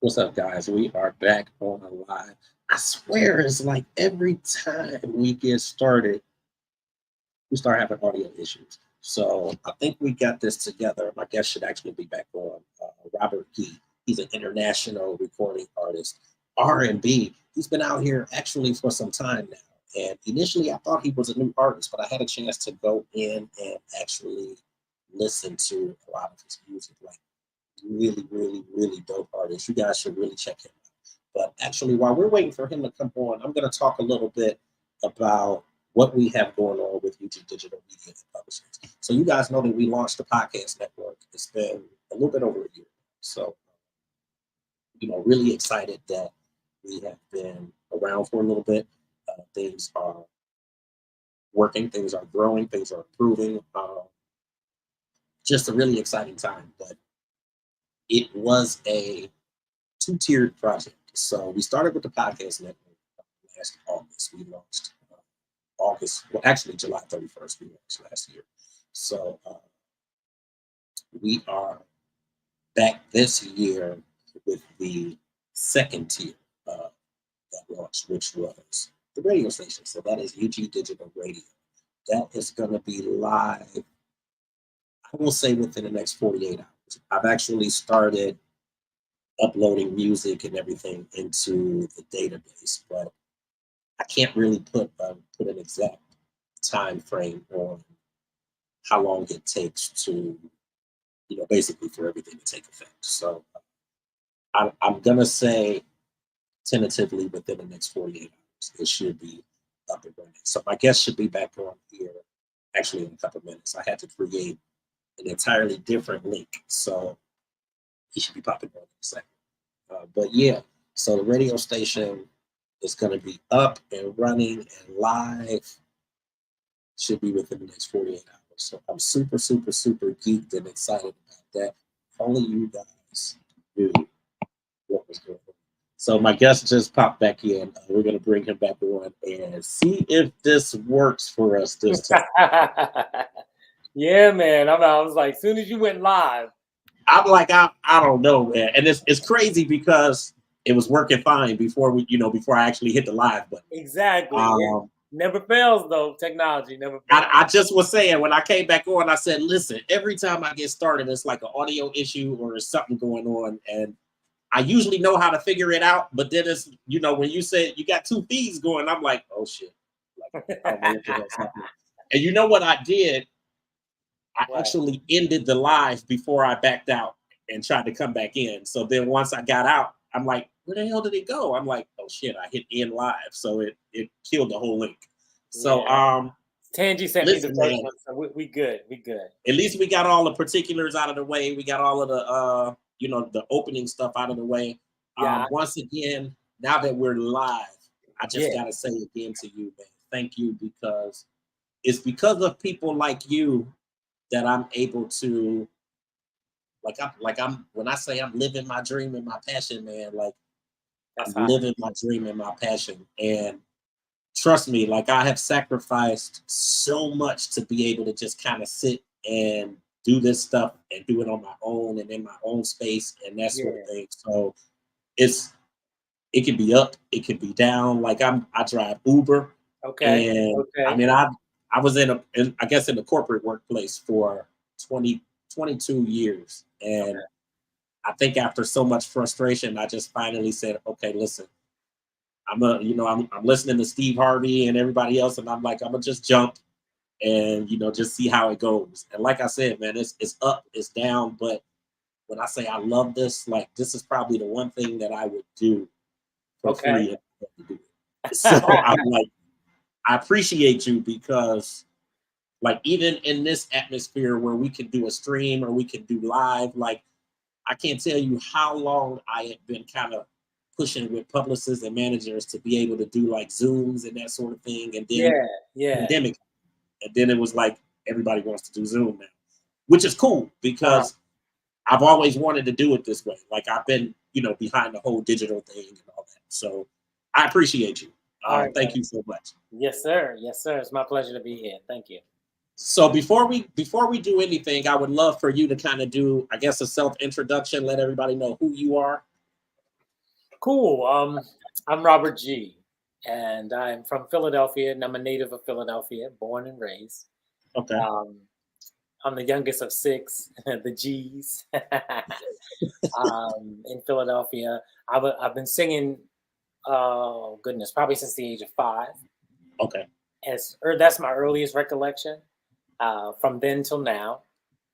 What's up, guys? We are back on live. I swear it's like every time we get started, we start having audio issues. So I think we got this together. My guest should actually be back on. Robert Gee. He's an international recording artist, R&B. He's been out here actually for some time now. And initially, I thought he was a new artist, but I had a chance to go in and actually listen to a lot of his music. Like really, really, really dope artist. You guys should really check him out. But actually, while we're waiting for him to come on, I'm going to talk a little bit about what we have going on with UG Digital Media and Publishing. So you guys know that we launched the podcast network. It's been a little bit over a year. So, really excited that we have been around for a little bit. Things are working, things are growing, things are improving. Just a really exciting time. But it was a two-tiered project. So we started with the podcast network last August. We launched August, well, actually July 31st, we launched last year. So we are back this year with the second tier that launched, which was the radio station. So that is UG Digital Radio. That is going to be live, I will say, within the next 48 hours. I've actually started uploading music and everything into the database, but I can't really put an exact time frame on how long it takes to, basically for everything to take effect. So I'm gonna say tentatively within the next 48 hours, it should be up and running. So my guest should be back on here actually in a couple of minutes. I had to create an entirely different link, so he should be popping on in a second. But yeah, so the radio station is going to be up and running and live. Should be within the next 48 hours. So I'm super, super, super geeked and excited about that. If only you guys knew what was going on. So my guest just popped back in. We're going to bring him back on and see if this works for us this time. Yeah, man. I was like, as soon as you went live, I'm like, I don't know, man. And it's crazy because it was working fine before before I actually hit the live button. Exactly. Yeah. Never fails though. Technology never fails. I just was saying when I came back on, I said, listen, every time I get started, it's like an audio issue or there's something going on. And I usually know how to figure it out. But then it's, when you said you got two feeds going, I'm like, oh shit. Like, I don't know what the hell's happening. And you know what I did? I actually ended the live before I backed out and tried to come back in. So then once I got out, I'm like, where the hell did it go? I'm like, oh shit, I hit end live. So it killed the whole link. So Tangy sent me the first one, so we good. We good. At least we got all the particulars out of the way. We got all of the the opening stuff out of the way. Yeah. Once again, now that we're live, I just gotta say again to you, man, thank you, because it's because of people like you that I'm able to when I say I'm living my dream and my passion, man, like I'm living my dream and my passion. And trust me, like I have sacrificed so much to be able to just kind of sit and do this stuff and do it on my own and in my own space and that sort of thing. So it can be up, it can be down. Like I drive Uber. Okay. And I mean, I was in the corporate workplace for 22 years. And I think after so much frustration, I just finally said, okay, listen, I'm listening to Steve Harvey and everybody else. And I'm like, I'm gonna just jump and, just see how it goes. And like I said, man, it's up, it's down. But when I say I love this, like this is probably the one thing that I would do for free. So I'm like, I appreciate you because like even in this atmosphere where we can do a stream or we can do live, like I can't tell you how long I have been kind of pushing with publicists and managers to be able to do like Zooms and that sort of thing. And then pandemic. And then it was like everybody wants to do Zoom now, which is cool because I've always wanted to do it this way. Like I've been, behind the whole digital thing and all that. So I appreciate you. Thank you so much. Yes, sir. Yes, sir. It's my pleasure to be here. Thank you. So before we do anything, I would love for you to kind of do, I guess, a self introduction. Let everybody know who you are. Cool. I'm Robert G, and I'm from Philadelphia, and I'm a native of Philadelphia, born and raised. Okay. Um, I'm the youngest of six, the G's, in Philadelphia. I've been singing, oh goodness, probably since the age of 5. Okay. That's my earliest recollection. From then till now,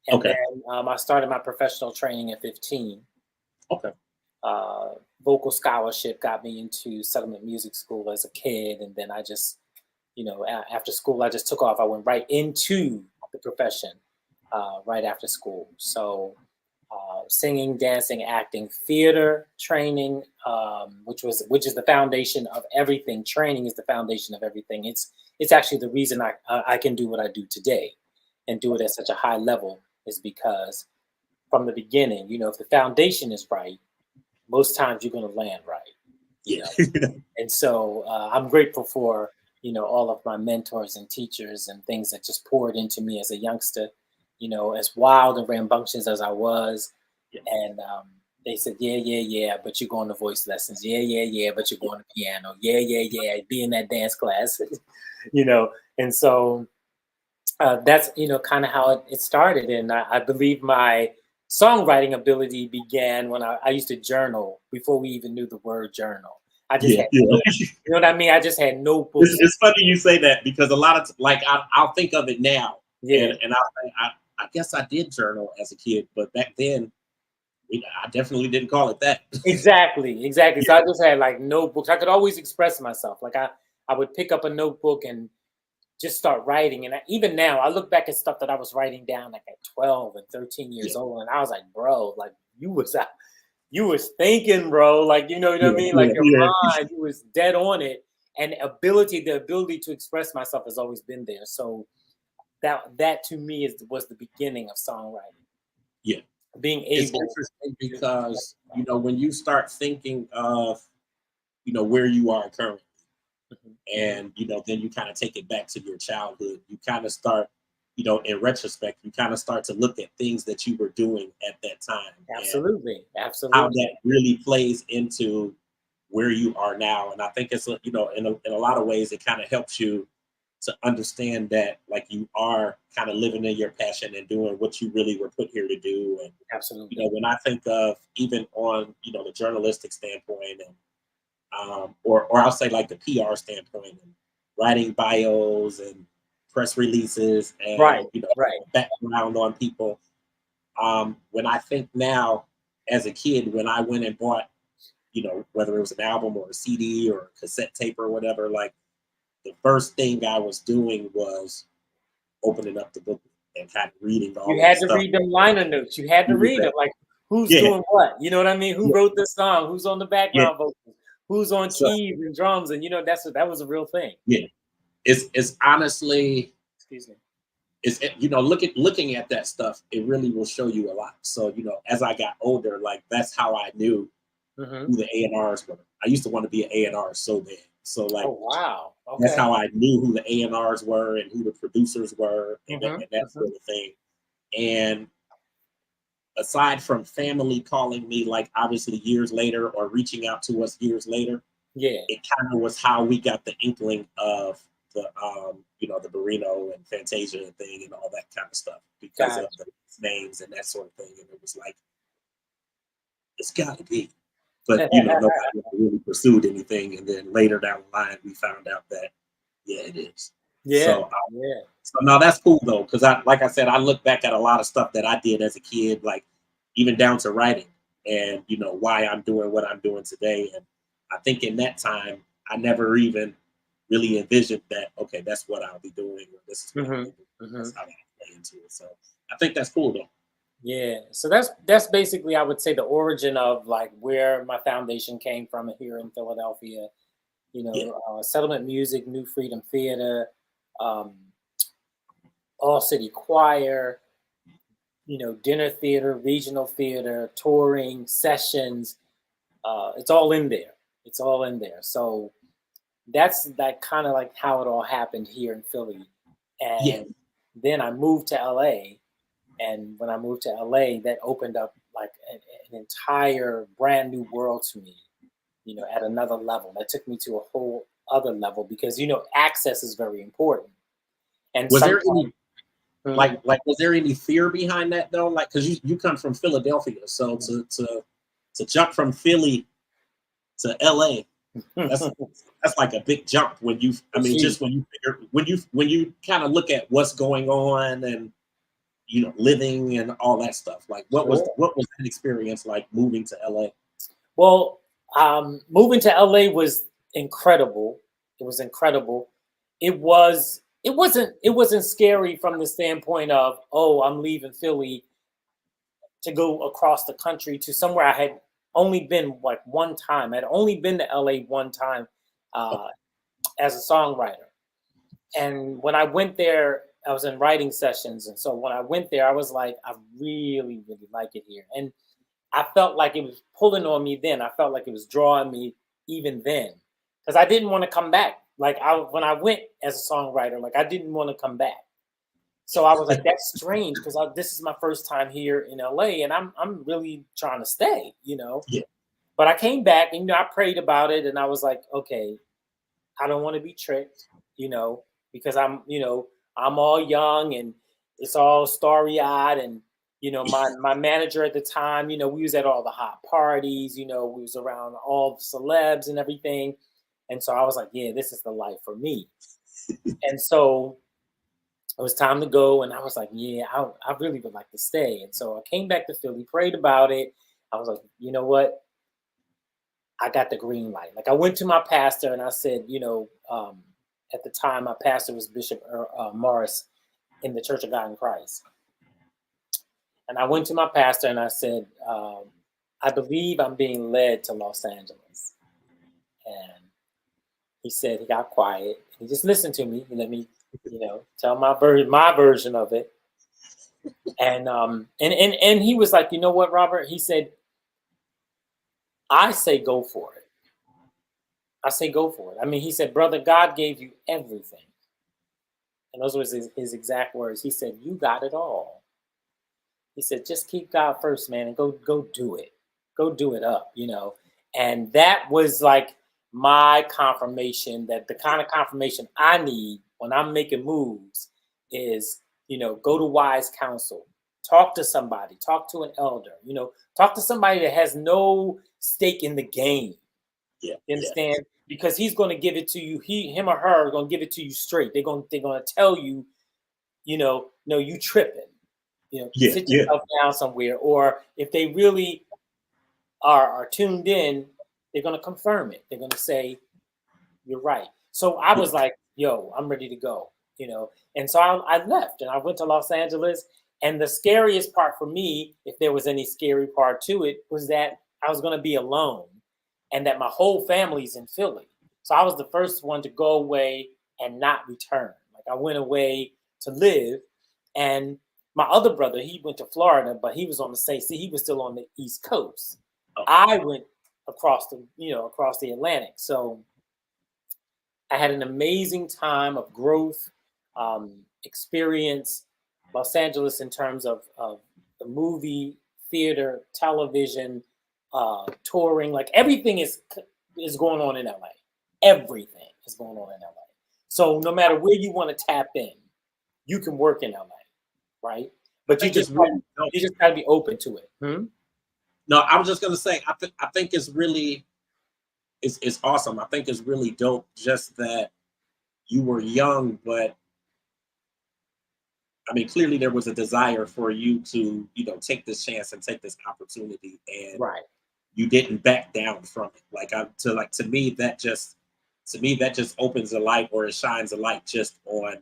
and Okay. then I started my professional training at 15. Okay. uh, Vocal scholarship got me into Settlement Music School as a kid, and then I just, after school, I just took off. I went right into the profession right after school. So, singing, dancing, acting, theater training, which is the foundation of everything. Training is the foundation of everything. It's actually the reason I can do what I do today, and do it at such a high level, is because from the beginning, if the foundation is right, most times you're going to land right, you Yeah. know. And so I'm grateful for all of my mentors and teachers and things that just poured into me as a youngster, as wild and rambunctious as I was. Yeah. And they said, yeah, yeah, yeah, but you're going to voice lessons. Yeah, yeah, yeah, but you're going to piano. Yeah, yeah, yeah, be in that dance class. you know. And so that's kind of how it started. And I believe my songwriting ability began when I used to journal before we even knew the word journal. I just Yeah. had Yeah. you know what I mean? I just had notebooks. It's funny you say that because a lot of like I'll think of it now, Yeah, and I guess I did journal as a kid, but back then I definitely didn't call it that. exactly, exactly. So Yeah. I just had like notebooks. I could always express myself. Like I would pick up a notebook and just start writing. And even now, I look back at stuff that I was writing down like at 12 and 13 Yeah. years old, and I was like, bro, like you was thinking, bro, like you know what I Yeah. mean? Like Yeah. your Yeah. mind, you was dead on it. And the ability to express myself has always been there. So that to me was the beginning of songwriting. Yeah. Being It's able interesting to express because when you start thinking of where you are currently, myself. and then you kind of take it back to your childhood, you kind of start in retrospect, you kind of start to look at things that you were doing at that time and Absolutely, how absolutely. that really plays into where you are now. And I think it's in a lot of ways it kind of helps you to understand that like you are kind of living in your passion and doing what you really were put here to do. And Absolutely. when I think of even on the journalistic standpoint, and or I'll say like the PR standpoint, and writing bios and press releases Right, and right. background on people. When I think now, as a kid, when I went and bought, whether it was an album or a CD or a cassette tape or whatever, like the first thing I was doing was opening up the book and kind of reading all You of the had to stuff. read them liner notes. You had to read them. Like, who's Yeah, doing what? You know what I mean? Who yeah, wrote this song? Who's on the yeah. background vocals? Who's on So keys and drums? And that was a real thing. yeah, it's honestly Excuse me. looking at that stuff, it really will show you a lot. So as I got older, like that's how I knew Hmm. who the A&Rs were. I used to want to be an A&R so bad. So like Oh wow. that's Okay. how I knew who the A&Rs were and who the producers were Hmm. and that Hmm. sort of thing. And aside from family calling me, like obviously years later or reaching out to us years later, Yeah. it kind of was how we got the inkling of the the Barino and Fantasia thing and all that kind of stuff because of Gotcha. the names and that sort of thing. And it was like, it's gotta be. But nobody ever really pursued anything. And then later down the line we found out that yeah, it is. Yeah. So Yeah. so now that's cool though, because like I said, I look back at a lot of stuff that I did as a kid, like even down to writing, and why I'm doing what I'm doing today. And I think in that time, I never even really envisioned that. Okay, that's what I'll be doing, or this is what I'll Hmm. be doing. Hmm. That's how I play into it. So I think that's cool though. Yeah. So that's basically, I would say, the origin of like where my foundation came from here in Philadelphia. Yeah, Settlement Music, New Freedom Theater, um, All City Choir, dinner theater, regional theater, touring, sessions. It's all in there. It's all in there. So that's that kind of like how it all happened here in Philly. yeah, And then I moved to LA. And when I moved to LA, that opened up like an entire brand new world to me. at another level. That took me to a whole other level because, access is very important. And Was there sometimes, any was there any fear behind that though? Like, because you come from Philadelphia, so to jump from Philly to LA, that's like a big jump when you. I mean, just when you figure when you kind of look at what's going on and living and all that stuff. Like, what was that experience like moving to LA? Well, moving to LA was incredible. It was incredible. It wasn't scary from the standpoint of, oh, I'm leaving Philly to go across the country to somewhere I had only been like one time. I'd only been to LA one time as a songwriter. And when I went there, I was in writing sessions. And so when I went there, I was like, I really, really like it here. And I felt like it was pulling on me then. I felt like it was drawing me even then. Because I didn't want to come back. Like when I went as a songwriter, like I didn't want to come back. So I was like, that's strange because this is my first time here in LA and I'm really trying to stay, Yeah. But I came back and I prayed about it and I was like, okay, I don't want to be tricked, because I'm all young and it's all starry-eyed and my manager at the time, we was at all the hot parties, we was around all the celebs and everything. And so I was like, yeah, this is the life for me. And so it was time to go. And I was like, yeah, I really would like to stay. And so I came back to Philly, prayed about it. I was like, you know what? I got the green light. Like I went to my pastor and I said, at the time, my pastor was Bishop Morris in the Church of God in Christ. And I went to my pastor and I said, I believe I'm being led to Los Angeles. And he said, he got quiet. He just listened to me and let me, tell my version of it. And and he was like, you know what, Robert? He said, I say go for it. I say go for it. I mean, he said, brother, God gave you everything. And those were his exact words. He said, you got it all. He said, just keep God first, man, and go do it. Go do it up, And that was like my confirmation that the kind of confirmation I need when I'm making moves is, go to wise counsel. Talk to somebody. Talk to an elder. Talk to somebody that has no stake in the game. Yeah. You understand? Yeah. Because he's going to give it to you. Him or her are going to give it to you straight. They're going to tell you, no, you tripping. Sit yourself down somewhere. Or if they really are tuned in, they're going to confirm it. They're going to say, you're right. So I was like, yo, I'm ready to go, And so I left and I went to Los Angeles. And the scariest part for me, if there was any scary part to it, was that I was going to be alone and that my whole family's in Philly. So I was the first one to go away and not return. Like I went away to live, and my other brother, he went to Florida, but he was on the same. See, he was still on the East Coast. Oh. I went across the Atlantic. So I had an amazing time of growth, experience. Los Angeles in terms of the movie, theater, television, touring, like everything is going on in LA. Everything is going on in LA. So no matter where you want to tap in, you can work in LA, right? But you just got to be open to it. No, I was just gonna say, I think it's really, it's awesome. I think it's really dope. Just that you were young, but I mean, clearly there was a desire for you to, take this chance and take this opportunity, and right. You didn't back down from it. To me, that just opens a light, or it shines a light just on,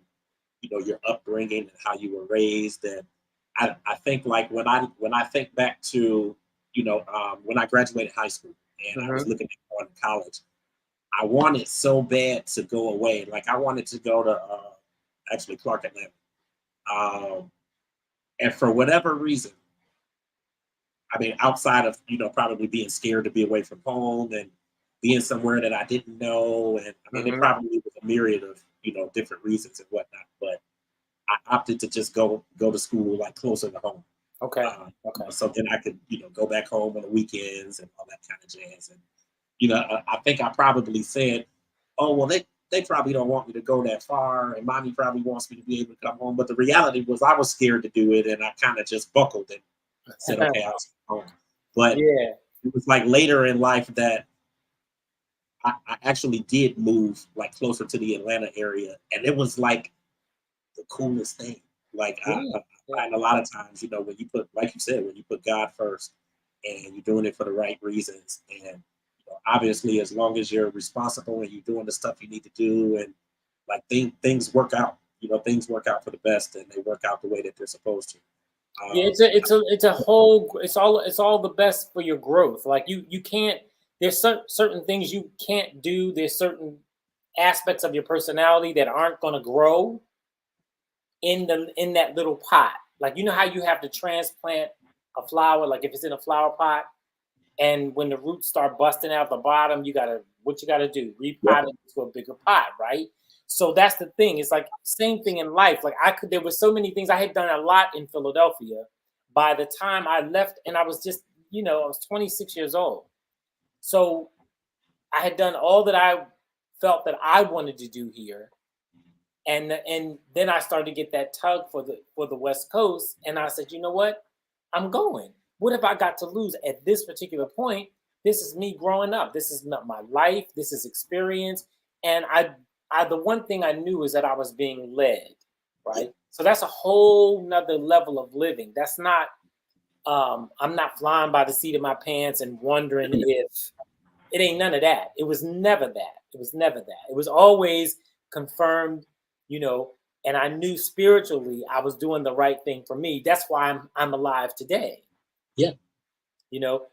your upbringing and how you were raised. And I think like when I think back to, when I graduated high school and I was looking at going to college, I wanted so bad to go away. Like I wanted to go to actually Clark Atlanta. And for whatever reason, I mean, outside of, probably being scared to be away from home and being somewhere that I didn't know. And I mean, it probably was a myriad of, different reasons and whatnot, but I opted to just go to school like closer to home. Okay. So then I could, go back home on the weekends and all that kind of jazz. I think I probably said, "Oh well, they probably don't want me to go that far, and mommy probably wants me to be able to come home." But the reality was, I was scared to do it, and I kind of just buckled and said, "Okay, I'll stay home." But Yeah. it was like later in life that I actually did move like closer to the Atlanta area, and it was like the coolest thing. Like Yeah. I Yeah. find a lot of times, when you put, like you said, when you put God first, and you're doing it for the right reasons, and obviously, as long as you're responsible and you're doing the stuff you need to do, and like things work out. Things work out for the best, and they work out the way that they're supposed to. Yeah, Um, it's a whole it's all the best for your growth. Like you can't there's certain things you can't do. There's certain aspects of your personality that aren't going to grow in that little pot. Like you know how you have to transplant a flower, like if it's in a flower pot, and when the roots start busting out the bottom, you gotta do? yep. Repot it into a bigger pot, right? So that's the thing. It's like same thing in life. Like there were so many things I had done a lot in Philadelphia. By the time I left, and I was just, I was 26 years old. So I had done all that I felt that I wanted to do here. And then I started to get that tug for the West Coast. And I said, you know what? I'm going. What have I got to lose at this particular point? This is me growing up. This is not my life. This is experience. And the one thing I knew is that I was being led, Yeah. right? So that's a whole nother level of living. That's not, I'm not flying by the seat of my pants and wondering if it ain't none of that. It was never that. It was never that. It was always confirmed, you know, and I knew spiritually I was doing the right thing for me. That's why I'm alive today. Yeah.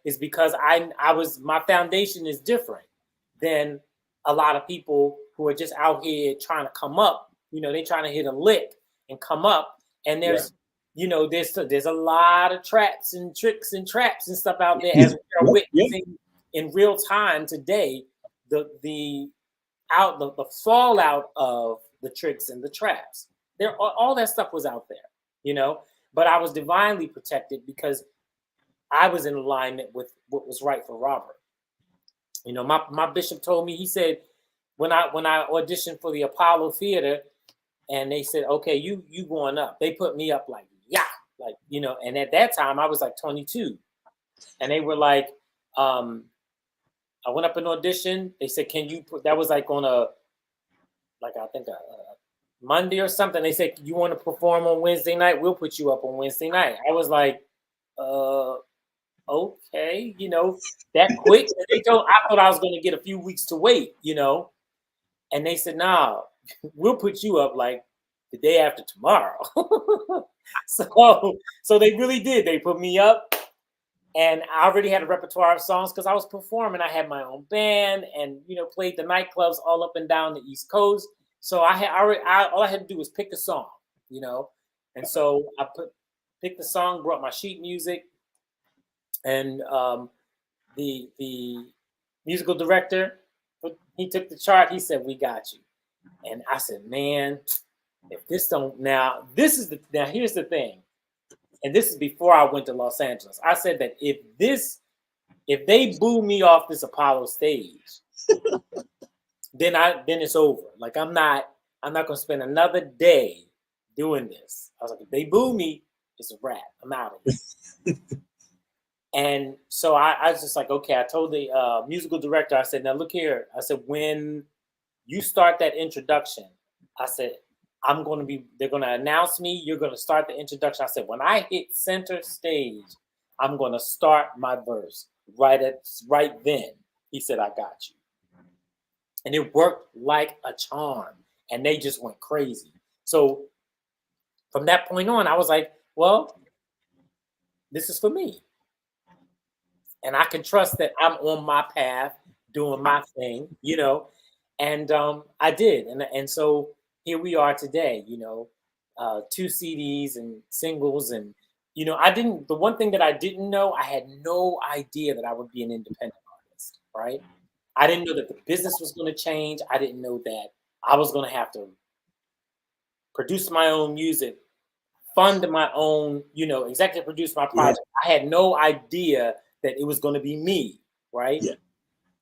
It's because my foundation is different than a lot of people who are just out here trying to come up. They trying to hit a lick and come up. And Yeah. there's a lot of traps and tricks and traps and stuff out there Yeah. as we are Yep. witnessing in real time today. The fallout of the tricks and the traps. All that stuff was out there, but I was divinely protected because I was in alignment with what was right for Robert. My bishop told me, he said, when I auditioned for the Apollo Theater, and they said, okay, you going up. They put me up and at that time I was like 22, and they were like, I went up an audition. They said, can you put, that was like on I think a Monday or something. They said, you want to perform on Wednesday night? We'll put you up on Wednesday night. I was like, okay, that quick. I thought I was going to get a few weeks to wait, and they said, nah, we'll put you up like the day after tomorrow. So they really did. They put me up, and I already had a repertoire of songs because I was performing. I had my own band, and played the nightclubs all up and down the East Coast. So all I had to do was pick a song, and so I picked the song, brought my sheet music, and the musical director, he took the chart. He said, "We got you," and I said, "Man, if this don't now, here's the thing." And this is before I went to Los Angeles. I said that if they boo me off this Apollo stage, then it's over. Like I'm not gonna spend another day doing this. I was like, if they boo me, it's a wrap. I'm out of here. And so I was just like, okay. I told the musical director, I said, now look here. I said, when you start that introduction, I said, they're going to announce me. You're going to start the introduction. I said, when I hit center stage, I'm going to start my verse right then. He said, I got you. And it worked like a charm. And they just went crazy. So from that point on, I was like, well, this is for me. And I can trust that I'm on my path, doing my thing, And I did. And so here we are today, 2 CDs and singles. And, the one thing that I didn't know, I had no idea that I would be an independent artist, right? I didn't know that the business was going to change. I didn't know that I was going to have to produce my own music, fund my own, executive produce my project. Yeah. I had no idea that it was going to be me, right? Yeah.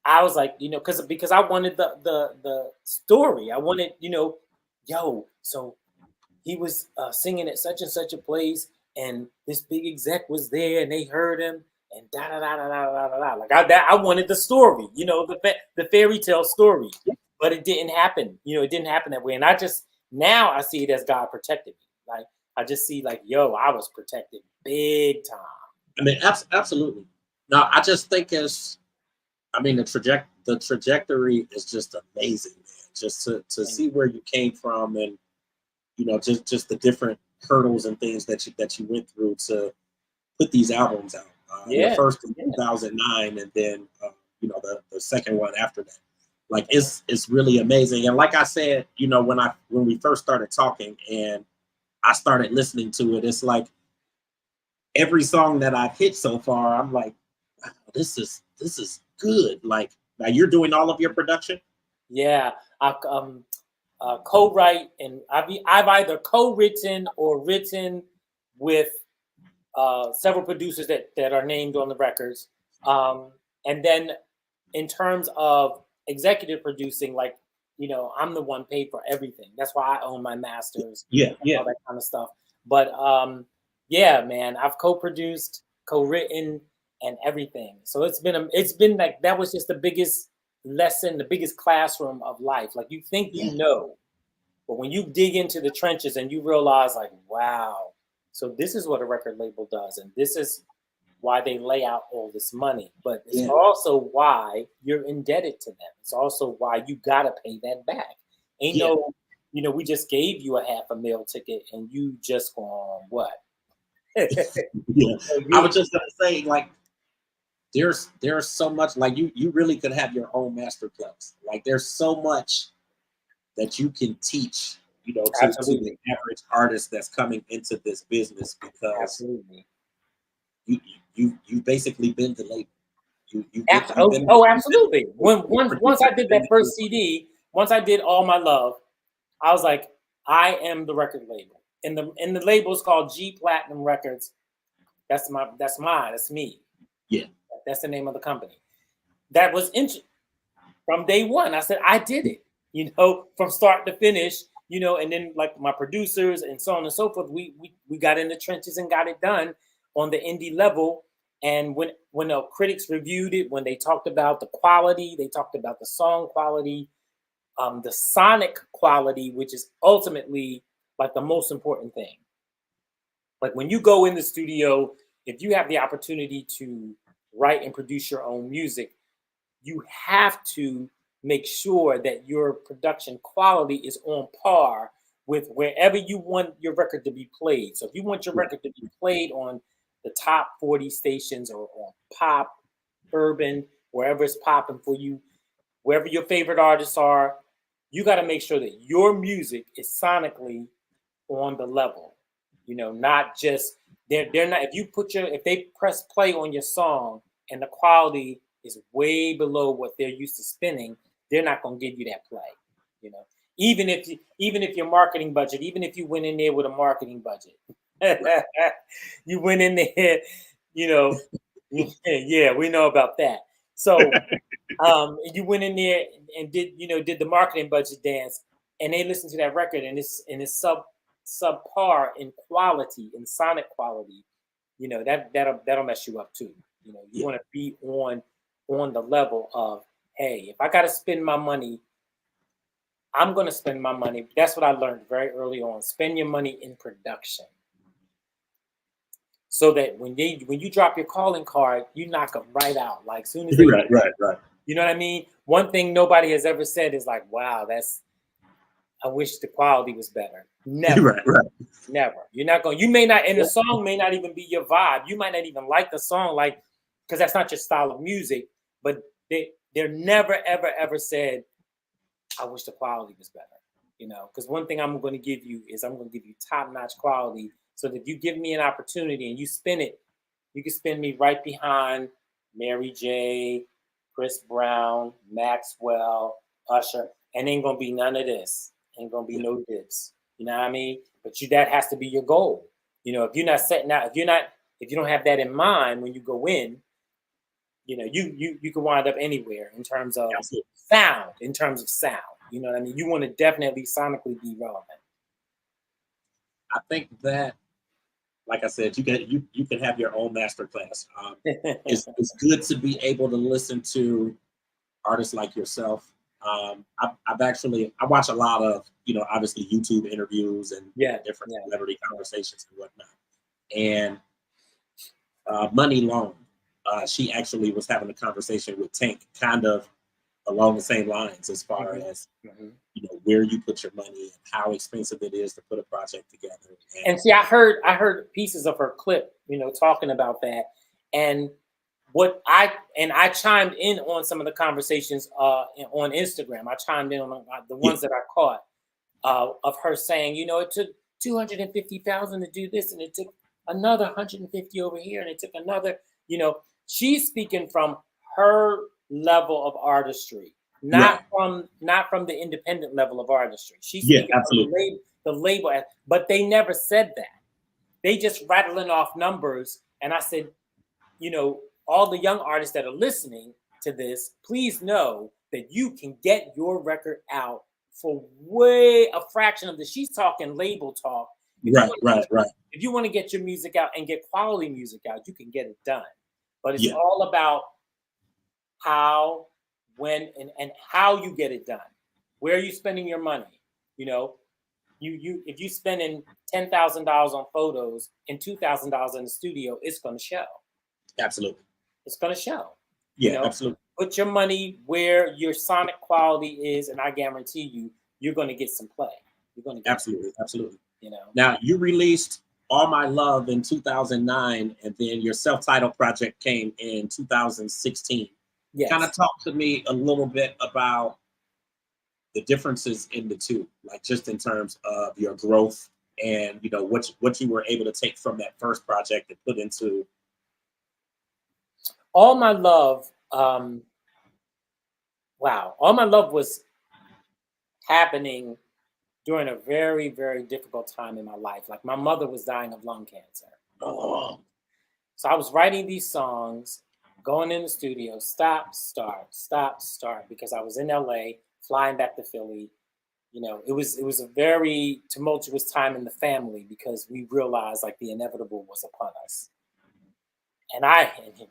I was like, you know, because I wanted the story. I wanted, you know, yo, so he was singing at such and such a place, and this big exec was there, and they heard him, and da da da da da da da. Like I wanted the story, you know, the fairy tale story, but it didn't happen. You know, it didn't happen that way, and I just now I see it as God protected me. Like I just see like, yo, I was protected big time. I mean, absolutely. Now, I just think I mean, the trajectory is just amazing, man. Just to see where you came from, and you know, just the different hurdles and things that you went through to put these albums out. Your Yeah, first in yeah, 2009, and then you know, the second one after that. Like it's really amazing. And like I said, you know, when we first started talking and I started listening to it, it's like every song that I've hit so far, I'm like, wow, this is good. Like now you're doing all of your production. yeah. I co-write, and I've either co-written or written with several producers that are named on the records. And then in terms of executive producing, like, you know, I'm the one paid for everything. That's why I own my masters Yeah, and yeah, all that kind of stuff. But yeah, man, I've co-produced, co-written, and everything. So it's been like that was just the biggest lesson, the biggest classroom of life. Like you think yeah, you know, but when you dig into the trenches and you realize, like, wow, so this is what a record label does, and this is why they lay out all this money. But it's yeah, also why you're indebted to them. It's also why you gotta pay that back. Ain't yeah, no, you know, we just gave you a half a meal ticket and you just gone what? yeah. I You was just gonna say, like, there's so much, like you really could have your own master class. Like there's so much that you can teach, you know, to the absolutely, average artist that's coming into this business, because absolutely. you've basically been the label. You've Oh, been oh, absolutely. When the once producer, I you've did been that the first creator. CD, once I did All My Love, I was like, I am the record label. And the label is called G Platinum Records. That's mine. That's me. Yeah, That's the name of the company. That was from day one. I said I did it. You know, from start to finish. You know, and then like my producers and so on and so forth. We got in the trenches and got it done on the indie level. And when the critics reviewed it, when they talked about the quality, they talked about the song quality, the sonic quality, which is ultimately like the most important thing. Like when you go in the studio, if you have the opportunity to write and produce your own music, you have to make sure that your production quality is on par with wherever you want your record to be played. So if you want your right. record to be played on the top 40 stations or on pop, urban, wherever it's popping for you, wherever your favorite artists are, you got to make sure that your music is sonically on the level. You know, not just they're not if they press play on your song and the quality is way below what they're used to spinning, they're not gonna give you that play. You know, even if your marketing budget, even if you went in there with a marketing budget, Right. you went in there, you know, yeah, we know about that. So you went in there and did the marketing budget dance, and they listened to that record, and it's subpar in quality, in sonic quality. You know that'll mess you up too. You know, you Yeah, want to be on the level of, hey, if I got to spend my money, I'm going to spend my money. That's what I learned very early on. Spend your money in production, so that when you drop your calling card, you knock them right out. Like soon as they, right. you know what I mean. One thing nobody has ever said is like, wow, that's, I wish the quality was better. Never, Right, right. never. You're not going. You may not, and the song may not even be your vibe. You might not even like the song, like, because that's not your style of music. But they're never ever ever said, I wish the quality was better. You know, because one thing I'm going to give you is I'm going to give you top notch quality. So that if you give me an opportunity and you spin it, you can spin me right behind Mary J, Chris Brown, Maxwell, Usher, and ain't gonna be none of this. Ain't gonna be Yeah, no dips. You know what I mean? But that has to be your goal. You know, if you're not setting out, if you don't have that in mind when you go in, You know, you can wind up anywhere in terms of Absolutely. sound, in terms of sound. You know what I mean? You want to definitely sonically be relevant. I think that, like I said, you can have your own master class. It's good to be able to listen to artists like yourself. I've actually I watch a lot of obviously YouTube interviews and Yeah, different yeah. celebrity conversations and whatnot. And Money Long, she actually was having a conversation with Tank, kind of along the same lines as far Mhm, as mhm. where you put your money and how expensive it is to put a project together. And see, I heard pieces of her clip, talking about that, and I chimed in on some of the conversations on Instagram. I chimed in on the Yeah, ones that I caught of her saying, it took 250,000 to do this, and it took another 150 over here, and it took another. She's speaking from her level of artistry, right. not from the independent level of artistry. She's Yeah, speaking from absolutely. the label, but they never said that. They just rattling off numbers, and I said, all the young artists that are listening to this, please know that you can get your record out for way a fraction of the. She's talking label talk. If you Right, want to right, get right. if you want to get your music out and get quality music out, you can get it done. But it's Yeah, all about how, when, and how you get it done. Where are you spending your money? You know, you if you spending $10,000 on photos and $2,000 in the studio, it's going to show. absolutely. It's going to show. You Yeah, know, absolutely. put your money where your sonic quality is, and I guarantee you're going to get some play. You're going to get some, Absolutely. Absolutely. you know. Now, you released All My Love in 2009, and then your self-titled project came in 2016. Kind Yes. of talk to me a little bit about the differences in the two, like just in terms of your growth and what you were able to take from that first project and put into. All my love. Wow. All my love was happening during a very, very difficult time in my life. Like my mother was dying of lung cancer. Oh, So I was writing these songs, going in the studio, stop, start, because I was in LA, flying back to Philly. It was a very tumultuous time in the family because we realized like the inevitable was upon us. And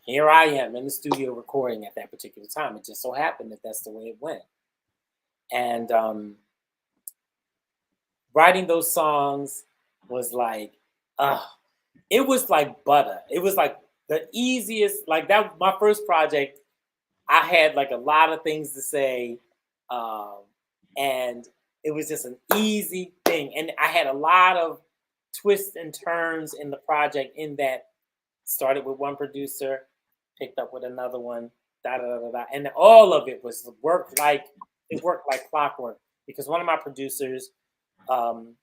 here I am in the studio recording at that particular time. It just so happened that that's the way it went. And writing those songs was like, uh, it was like butter. It was like the easiest, like that. My first project, I had like a lot of things to say, um, and it was just an easy thing. And I had a lot of twists and turns in the project. In that, started with one producer, picked up with another one, da da da da, da. And all of it was worked like clockwork because one of my producers, um,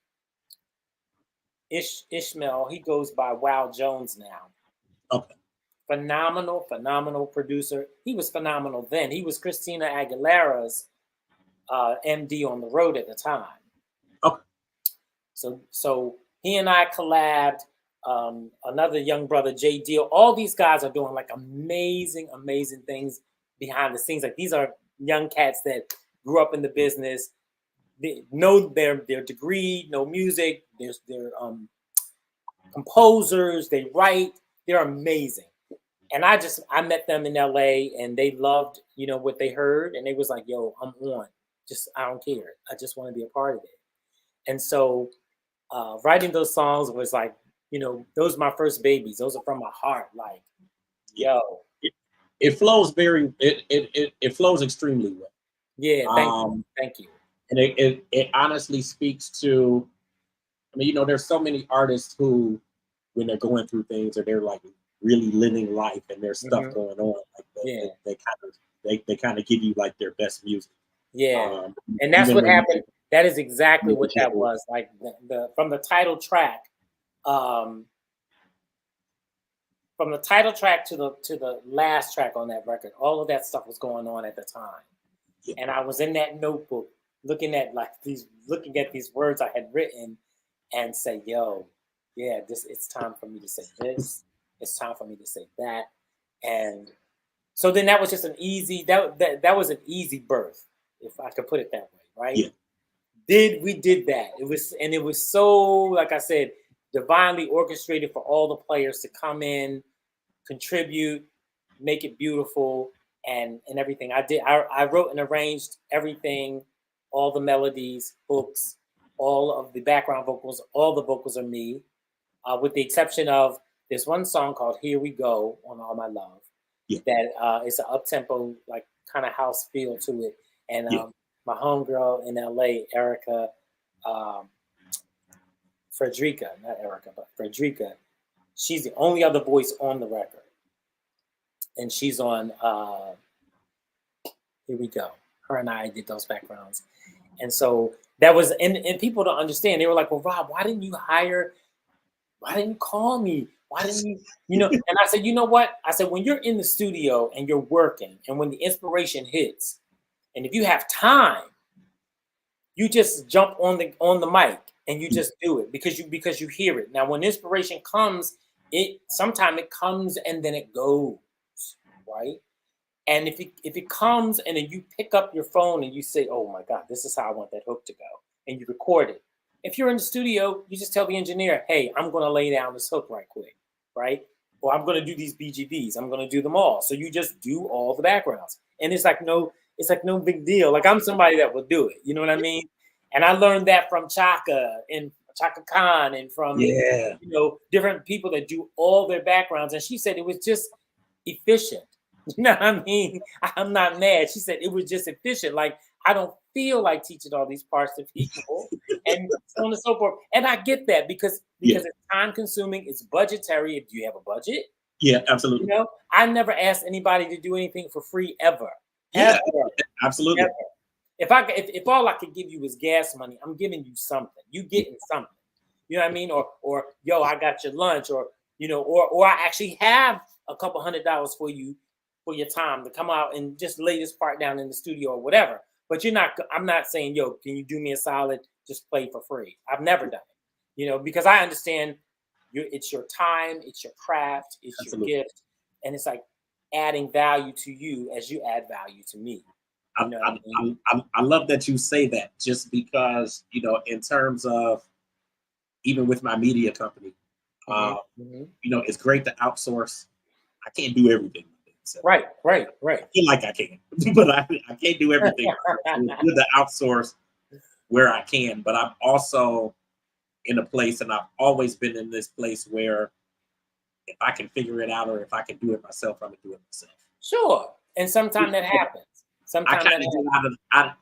Ishmael, he goes by Wow Jones now. okay. Phenomenal, phenomenal producer. He was phenomenal then. He was Christina Aguilera's MD on the road at the time. Okay. So he and I collabed. Another young brother, Jay Deal. All these guys are doing like amazing, amazing things behind the scenes. Like these are young cats that grew up in the business. They know their degree, know music. They're composers. They write. They're amazing. And I met them in LA and they loved, what they heard, and they was like, yo, I'm on. Just I don't care. I just want to be a part of it. And so writing those songs was like, those are my first babies. Those are from my heart. Like, Yeah. yo, It flows it flows extremely well. yeah, thank you. Um, Thank you. and it honestly speaks to. I mean, there's so many artists who, when they're going through things or they're like really living life and there's stuff Hmm. going on, like Yeah. they kind of give you like their best music. Yeah. Um, And that's even what when you happened. That is exactly what that get was. Like the from the title track, um, from the title track to the last track on that record, all of that stuff was going on at the time. yeah, And I was in that notebook looking at these words I had written and say, yo, yeah, it's time for me to say this. It's time for me to say that. And So then that was just an easy that was an easy birth, if I could put it that way, right? Yeah. We did that. It was so, like I said, divinely orchestrated for all the players to come in, contribute, make it beautiful, and everything. I wrote and arranged everything, all the melodies, hooks, all of the background vocals. All the vocals are me, with the exception of this one song called "Here We Go" on All My Love. Yeah. That is an up tempo, like kind of house feel to it, and Yeah. my homegirl in LA, Erica, um, Frederica, not Erica, but Frederica. She's the only other voice on the record, and she's on Here We Go. Her and I did those backgrounds, and so that was, and people don't understand. They were like, "Well, Rob, why didn't you hire? Why didn't you call me? Why didn't you, you know?" And I said, "You know what?" I said, "When you're in the studio and you're working, and when the inspiration hits, and if you have time, you just jump on the mic and you just do it because you hear it. Now, when inspiration comes, sometimes it comes and then it goes, right? And if it comes and then you pick up your phone and you say, "Oh my God, this is how I want that hook to go," and you record it. If you're in the studio, you just tell the engineer, "Hey, I'm going to lay down this hook right quick," right? Or I'm going to do these BGVs. I'm going to do them all. So you just do all the backgrounds, and it's like no big deal. Like, I'm somebody that will do it. You know what I mean? And I learned that from Chaka and Chaka Khan and from Yeah. different people that do all their backgrounds. And she said it was just efficient. You know what I mean? I'm not mad. She said it was just efficient. Like, I don't feel like teaching all these parts to people and so on and so forth. And I get that because it's time consuming, it's budgetary. If you have a budget, Yeah, absolutely. I never asked anybody to do anything for free ever. Yeah, Ever. absolutely. Ever. If all I could give you is gas money, I'm giving you something. You getting something. You know what I mean? Or yo, I got your lunch, or or I actually have a couple $100 for you for your time to come out and just lay this part down in the studio or whatever. But I'm not saying, "Yo, can you do me a solid? Just play for free." I've never done it. Because I understand it's your time, it's your craft, it's Absolutely. your gift, and it's like adding value to you as you add value to me. I love that you say that, just because, in terms of, even with my media company, it's great to outsource. I can't do everything. So Right. I feel like I can, but I can't do everything. It's good to outsource where I can, but I'm also in a place, and I've always been in this place, where if I can figure it out, or if I can do it myself, I'm gonna do it myself. Sure. And sometimes that happens. I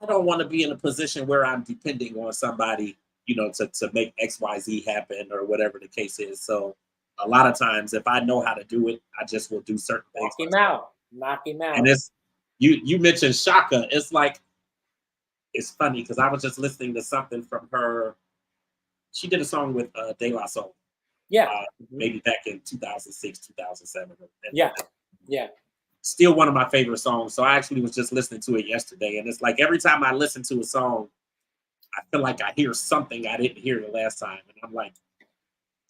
don't want to be in a position where I'm depending on somebody, to make XYZ happen, or whatever the case is. So a lot of times, if I know how to do it, I just will do certain things. Knock him out. And you mentioned Shaka. It's like, it's funny because I was just listening to something from her. She did a song with De La Soul. Yeah. Maybe back in 2006, 2007. Yeah. Still one of my favorite songs. So I actually was just listening to it yesterday. And it's like, every time I listen to a song, I feel like I hear something I didn't hear the last time. And I'm like,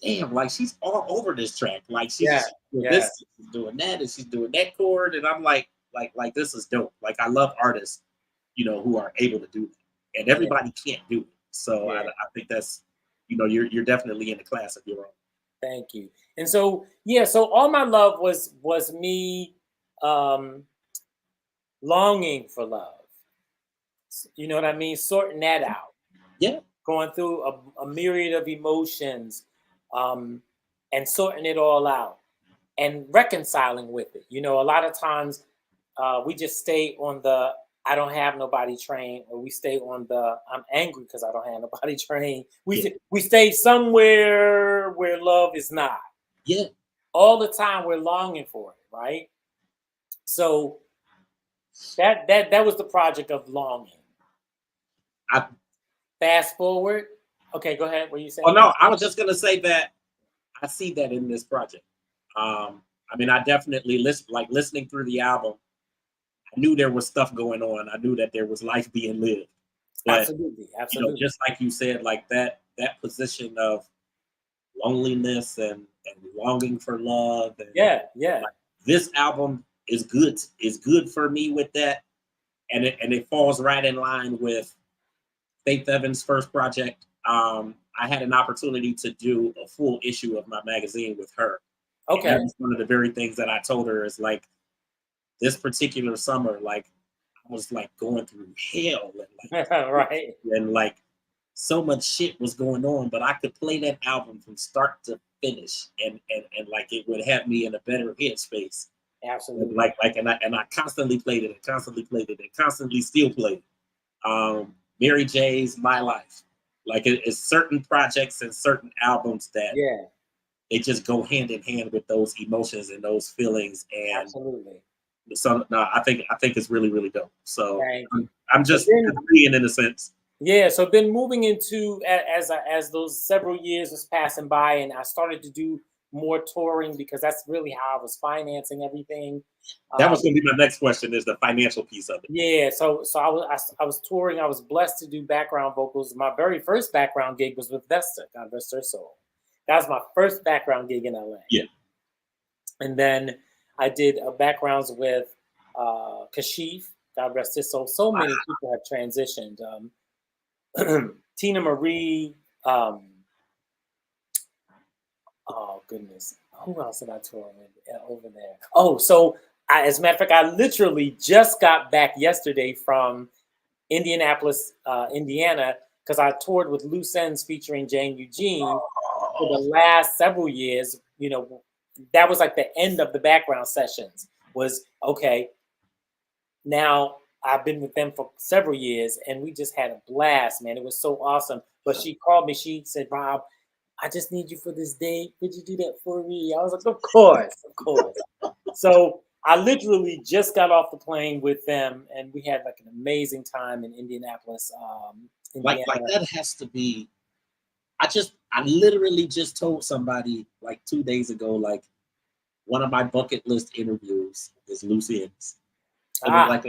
damn, like, she's all over this track. Like, she's doing this, she's doing that, and she's doing that chord. And I'm like, this is dope. Like, I love artists, who are able to do that. And everybody can't do it. So I think that's, you're definitely in a class of your own. Thank you. And so, so All My Love was me longing for love. You know what I mean? Sorting that out. Yeah. Going through a myriad of emotions, and sorting it all out and reconciling with it. A lot of times we just stay on the "I don't have nobody" train, or we stay on the "I'm angry because I don't have nobody" train. We stay somewhere where love is not. Yeah. All the time we're longing for it, right? So that was the project of longing. Fast forward. Okay, go ahead. What are you saying? Oh no, I was just gonna say that I see that in this project. I definitely listening through the album. I knew there was stuff going on. I knew that there was life being lived. But, absolutely. Just like you said, like that position of loneliness and longing for love. And yeah. Like, this album is good for me with that, and it falls right in line with Faith Evans' first project. I had an opportunity to do a full issue of my magazine with her. And Okay. that was one of the very things that I told her is like this particular summer, like I was like going through hell Right. and like so much shit was going on, but I could play that album from start to finish and like it would have me in a better headspace. And Absolutely. I constantly played it and constantly played it and constantly still play it. Mary J's My Life. Like it's certain projects and certain albums that Yeah. they just go hand in hand with those emotions and those feelings. And Absolutely. so no, I think it's really, really dope. So Thank you. I'm So just then, agreeing in a sense. yeah. So then moving into as those several years was passing by, and I started to do more touring because that's really how I was financing everything. That was Um, gonna be my next question is the financial piece of it. Yeah, so I was touring. I was blessed to do background vocals. My very first background gig was with Vesta, God rest her soul. That was my first background gig in LA. Yeah. And then I did backgrounds with Kashif, God rest his soul. So many people have transitioned. Tina Marie. Oh goodness, who else did I tour with over there? Oh, so as a matter of fact, I literally just got back yesterday from Indianapolis, Indiana, because I toured with Loose Ends featuring Jane Eugene for the last several years. You know, that was like the end of the background sessions. Was okay. Now I've been with them for several years, and we just had a blast, man. It was so awesome. But she called me. She said, "Rob, I just need you for this date. Could you do that for me?" I was like, "Of course, of course." So I literally just got off the plane with them, and we had like an amazing time in Indianapolis, Like Indiana. that has to be I literally just told somebody like 2 days ago, like one of my bucket list interviews is loose ends. And Ah,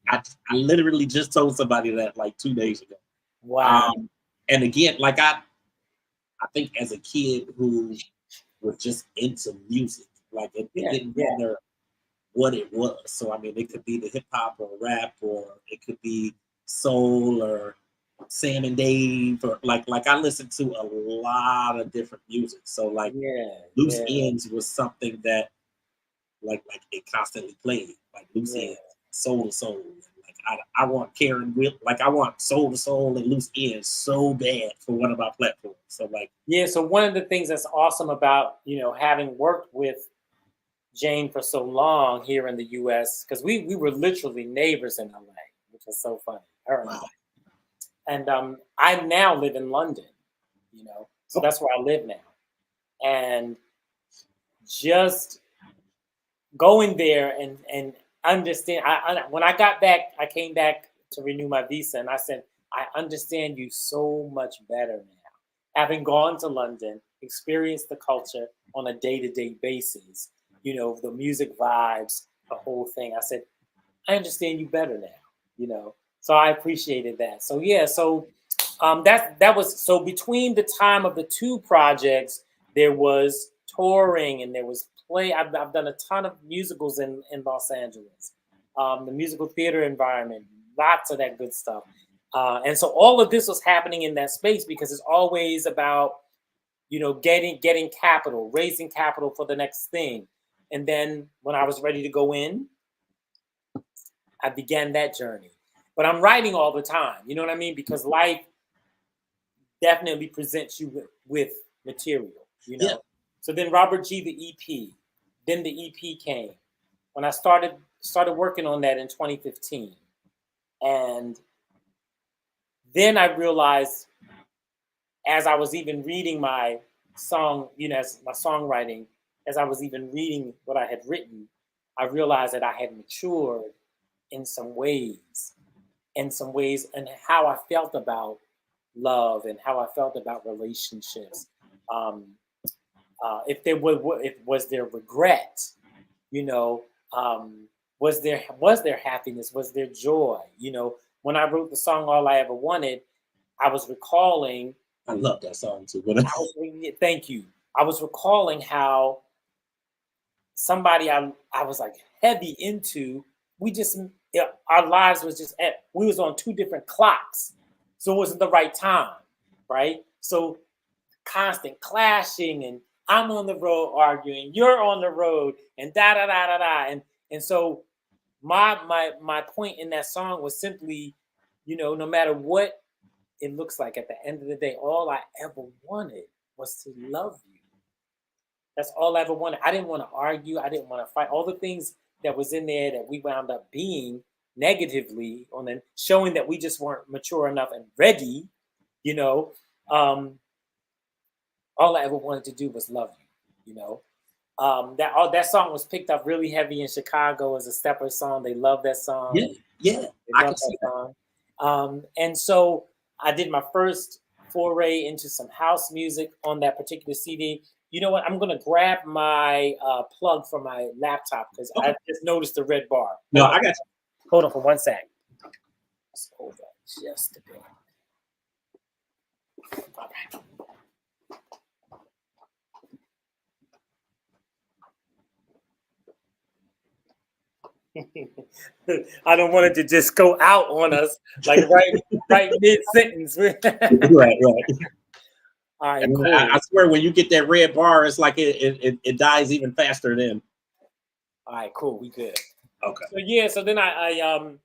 I literally just told somebody that like 2 days ago. wow. Um, and again, like I think as a kid who was just into music, like it Yeah, didn't yeah, matter what it was. So I mean, it could be the hip hop or rap, or it could be soul or Sam and Dave, or like I listened to a lot of different music. So like yeah, Loose yeah, Ends was something that like it constantly played, like Loose yeah. Ends, Soul to Soul. Like I want Karen Will, like I want Soul to Soul and Loose Ends so bad for one of my platforms. So like Yeah, so one of the things that's awesome about, having worked with Jane for so long here in the US, because we were literally neighbors in LA, which was so funny. Her and I. wow, And I now live in London, so okay, that's where I live now. And just going there and understand, when I got back, I came back to renew my visa, and I said, I understand you so much better now, having gone to London, experienced the culture on a day-to-day basis, the music vibes, the whole thing. I said, I understand you better now, So I appreciated that. So yeah, so that was so between the time of the two projects, there was touring and there was play. I've done a ton of musicals in Los Angeles, the musical theater environment, lots of that good stuff. And so all of this was happening in that space because it's always about getting capital, raising capital for the next thing. And then when I was ready to go in, I began that journey. But I'm writing all the time, you know what I mean? Because life definitely presents you with material, yeah, So then Robert G, the EP, then the EP came when I started working on that in 2015, and then I realized as I was even reading my song, as my songwriting, as I was even reading what I had written, I realized that I had matured in some ways, and how I felt about love and how I felt about relationships. Um, if there was there regret, you know, um, was there happiness, was there joy? When I wrote the song "All I Ever Wanted," I was recalling. I love that song too. Thank you. I was recalling how somebody I was like heavy into. We just our lives was just we was on two different clocks, so it wasn't the right time, right? So constant clashing, and I'm on the road arguing, you're on the road, and da da da da da, and so my point in that song was simply, no matter what it looks like, at the end of the day, all I ever wanted was to love you. That's all I ever wanted. I didn't want to argue. I didn't want to fight. All the things that was in there that we wound up being negatively on the showing that we just weren't mature enough and ready, you know. All I ever wanted to do was love you, that song was picked up really heavy in Chicago as a stepper song. They love that song. Yeah, They I love can see that song. And so I did my first foray into some house music on that particular CD. You know what? I'm gonna grab my plug for my laptop because Okay. I just noticed the red bar. No, I got you. Hold on for 1 sec. Let's hold on just a bit. All right. I don't want it to just go out on us like right mid sentence. Right. All right, And cool. I swear, when you get that red bar, it's like it dies even faster then. All right, cool. We good. Okay. So yeah, so then I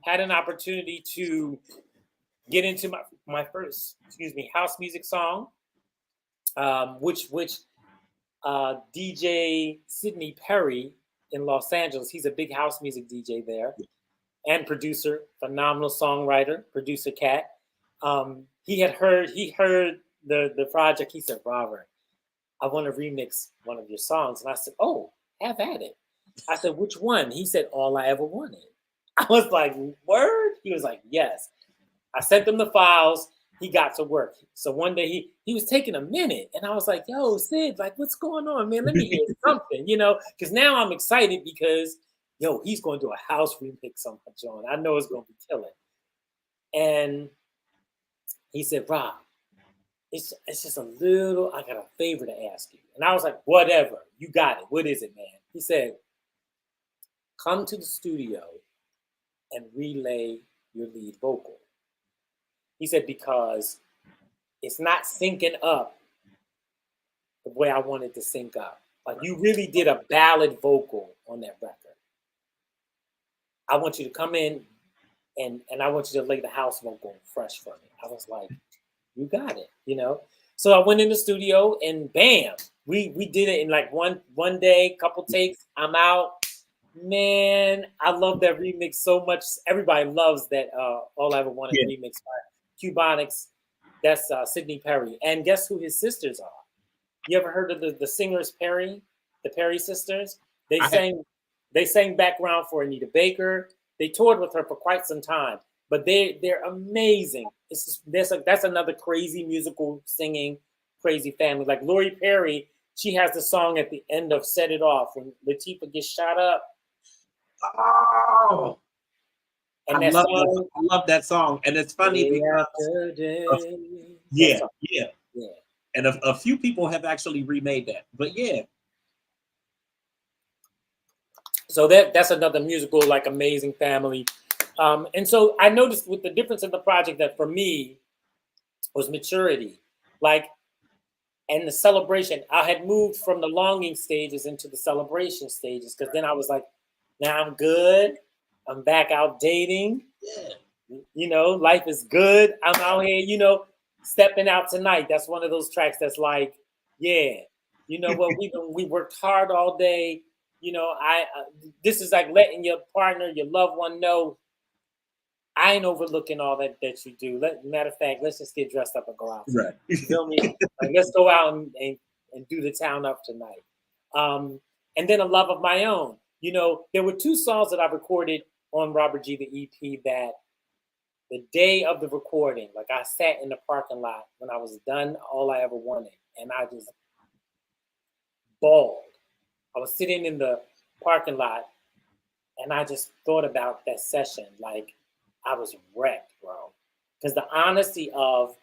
had an opportunity to get into my first, house music song, which DJ Sidney Perry in Los Angeles. He's a big house music DJ there and producer, phenomenal songwriter, producer cat. He heard the project. He said, Robert, I want to remix one of your songs. And I said, oh, have at it. I said, which one? He said, All I Ever Wanted. I was like, word? He was like, yes. I sent him the files. He got to work. So one day he was taking a minute, and I was like, yo, Sid, like, what's going on, man? Let me hear something, because now I'm excited because, he's going to do a house remix on my joint. I know it's going to be killing. And he said, Rob, it's just a little, I got a favor to ask you. And I was like, whatever, you got it. What is it, man? He said, come to the studio and relay your lead vocal. He said, because it's not syncing up the way I wanted to sync up. Like, you really did a ballad vocal on that record. I want you to come in and I want you to lay the house vocal fresh for me. I was like, you got it, So I went in the studio and bam, we did it in like one day, couple takes. I'm out. Man, I love that remix so much. Everybody loves that All I Ever Wanted remix by Cubonics. That's Sidney Perry. And guess who his sisters are? You ever heard of the singers Perry, the Perry sisters? They sang background for Anita Baker. They toured with her for quite some time, but they're amazing. That's another crazy musical singing, crazy family. Like Lori Perry, she has the song at the end of Set It Off when Latifah gets shot up. Oh, and I love that song, and it's funny because yeah. And a few people have actually remade that, but yeah. So that's another musical, like, amazing family. And so I noticed with the difference in the project that for me was maturity, like, and the celebration. I had moved from the longing stages into the celebration stages because then I was like, now I'm good. I'm back out dating. Yeah. Life is good. I'm out here, stepping out tonight. That's one of those tracks that's like, yeah, what we worked hard all day. This is like letting your partner, your loved one know, I ain't overlooking all that you do. Matter of fact, let's just get dressed up and go out. Right. You feel me? Like, let's go out and do the town up tonight. And then A Love of My Own. There were two songs that I recorded on Robert G, the EP, that the day of the recording, like, I sat in the parking lot when I was done All I Ever Wanted, and I just bawled. I was sitting in the parking lot, and I just thought about that session. Like, I was wrecked, bro. Because the honesty of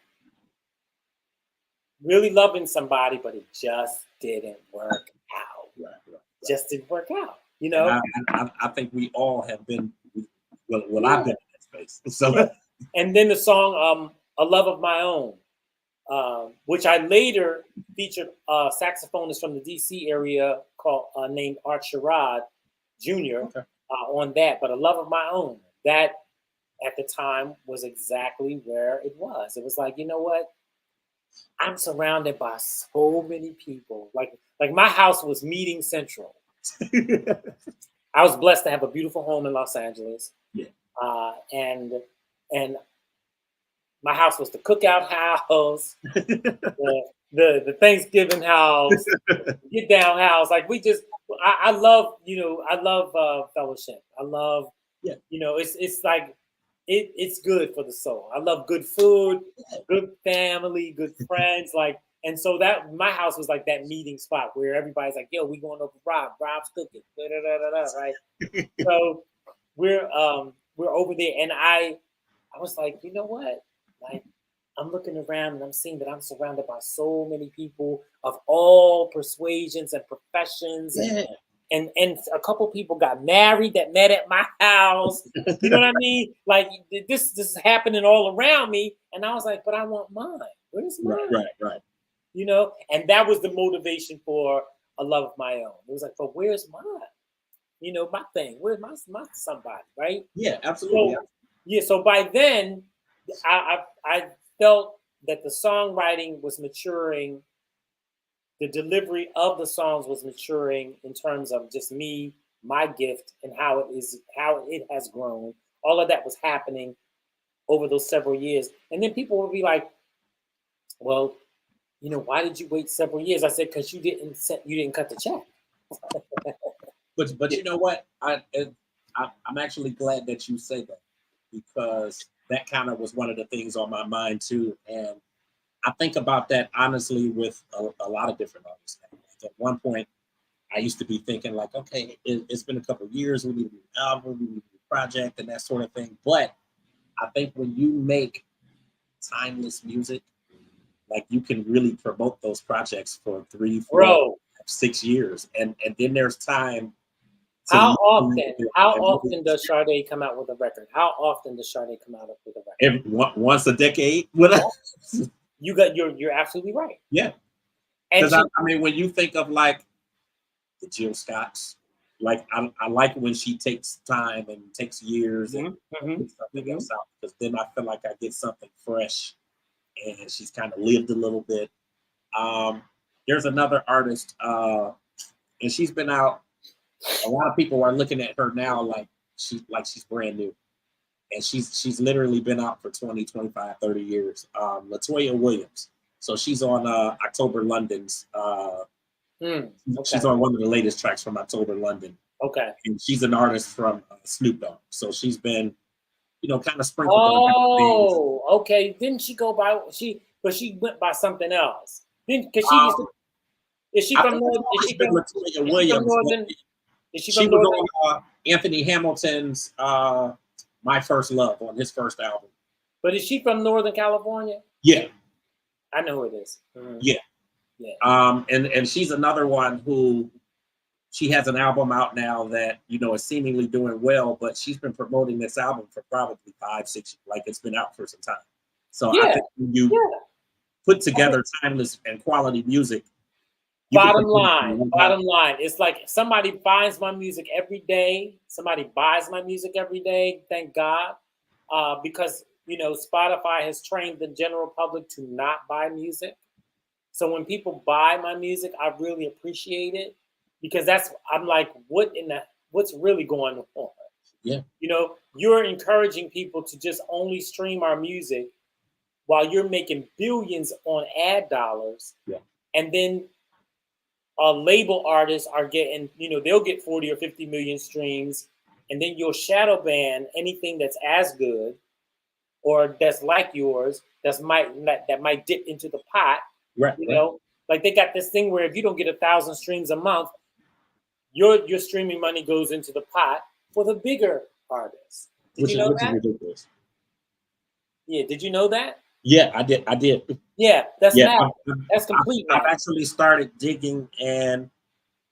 really loving somebody, but it just didn't work out. Right. just didn't work out, you And know. I think we all have been. Well, I've been in that space. So Yeah. And then the song "A Love of My Own," which I later featured a saxophonist from the DC area called named Art Sherrod Jr. okay. On that. But "A Love of My Own," that at the time was exactly where it was. It was like, you know what? I'm surrounded by so many people. Like my house was meeting central. I was blessed to have a beautiful home in Los Angeles. Yeah. And my house was the cookout house, the Thanksgiving house, get down house. Like we just, I love, I love fellowship. I love, Yeah. it's like it's good for the soul. I love good food, good family, good friends. Like, and so that my house was like that meeting spot where everybody's like, "Yo, we going over Rob. Rob's cooking." Da, da, da, da, da, right. So we're over there, and I was like, you know what? Like, I'm looking around and I'm seeing that I'm surrounded by so many people of all persuasions and professions, Yeah. and a couple people got married that met at my house. You know what I mean? Like this is happening all around me, and I was like, but I want mine. Where's mine? Right. And that was the motivation for "A Love of My Own." It was like, but where's mine? My thing. Where's my somebody, right? Yeah, absolutely. So, yeah. So by then, I felt that the songwriting was maturing, the delivery of the songs was maturing in terms of just me, my gift, and how it has grown. All of that was happening over those several years, and then people would be like, "Well, why did you wait several years?" I said, "Because you didn't cut the check." But you know what? I'm actually glad that you say that, because that kind of was one of the things on my mind too. And I think about that honestly with a lot of different artists. Like at one point, I used to be thinking like, okay, it's been a couple of years, we need to do an album, we need to do a project, and that sort of thing. But I think when you make timeless music, like you can really promote those projects for 3, 4, Bro, 6 years, and then there's time to how listen often? How and often does Sade come out with a record? How often does Sade come out with a record? once a decade. What? You're absolutely right. Yeah, And because I mean, when you think of like the Jill Scotts, like I like when she takes time and takes years and puts something else out, because then I feel like I get something fresh, and she's kind of lived a little bit. There's another artist, and she's been out. A lot of people are looking at her now like she's brand new, and she's literally been out for 20, 25, 30 years. Latoya Williams. So she's on October London's. okay. She's on one of the latest tracks from October London. Okay. And she's an artist from Snoop Dogg. So she's been, kind of sprinkled on okay. Didn't she go by but she went by something else? Because she used to, is she from Northern? Latoya Williams. Is she She from was Northern? on Anthony Hamilton's My First Love on his first album. But is she from Northern California? Yeah. I know who it is. Yeah. Yeah. And she's another one who, she has an album out now that is seemingly doing well, but she's been promoting this album for probably 5, 6, like it's been out for some time. So I think when you put together timeless and quality music, Bottom line, it's like somebody finds my music every day. Somebody buys my music every day. Thank God, because Spotify has trained the general public to not buy music. So when people buy my music, I really appreciate it, because I'm like, what's really going on? Yeah. You're encouraging people to just only stream our music while you're making billions on ad dollars. Yeah. And then label artists are getting, they'll get 40 or 50 million streams, and then you'll shadow ban anything that's as good or that's like yours that might dip into the pot. Right. Like they got this thing where if you don't get 1,000 streams a month, your streaming money goes into the pot for the bigger artists. Did you know that? Ridiculous. Yeah, did you know that? Yeah, I did. Yeah, that's complete. I've actually started digging, and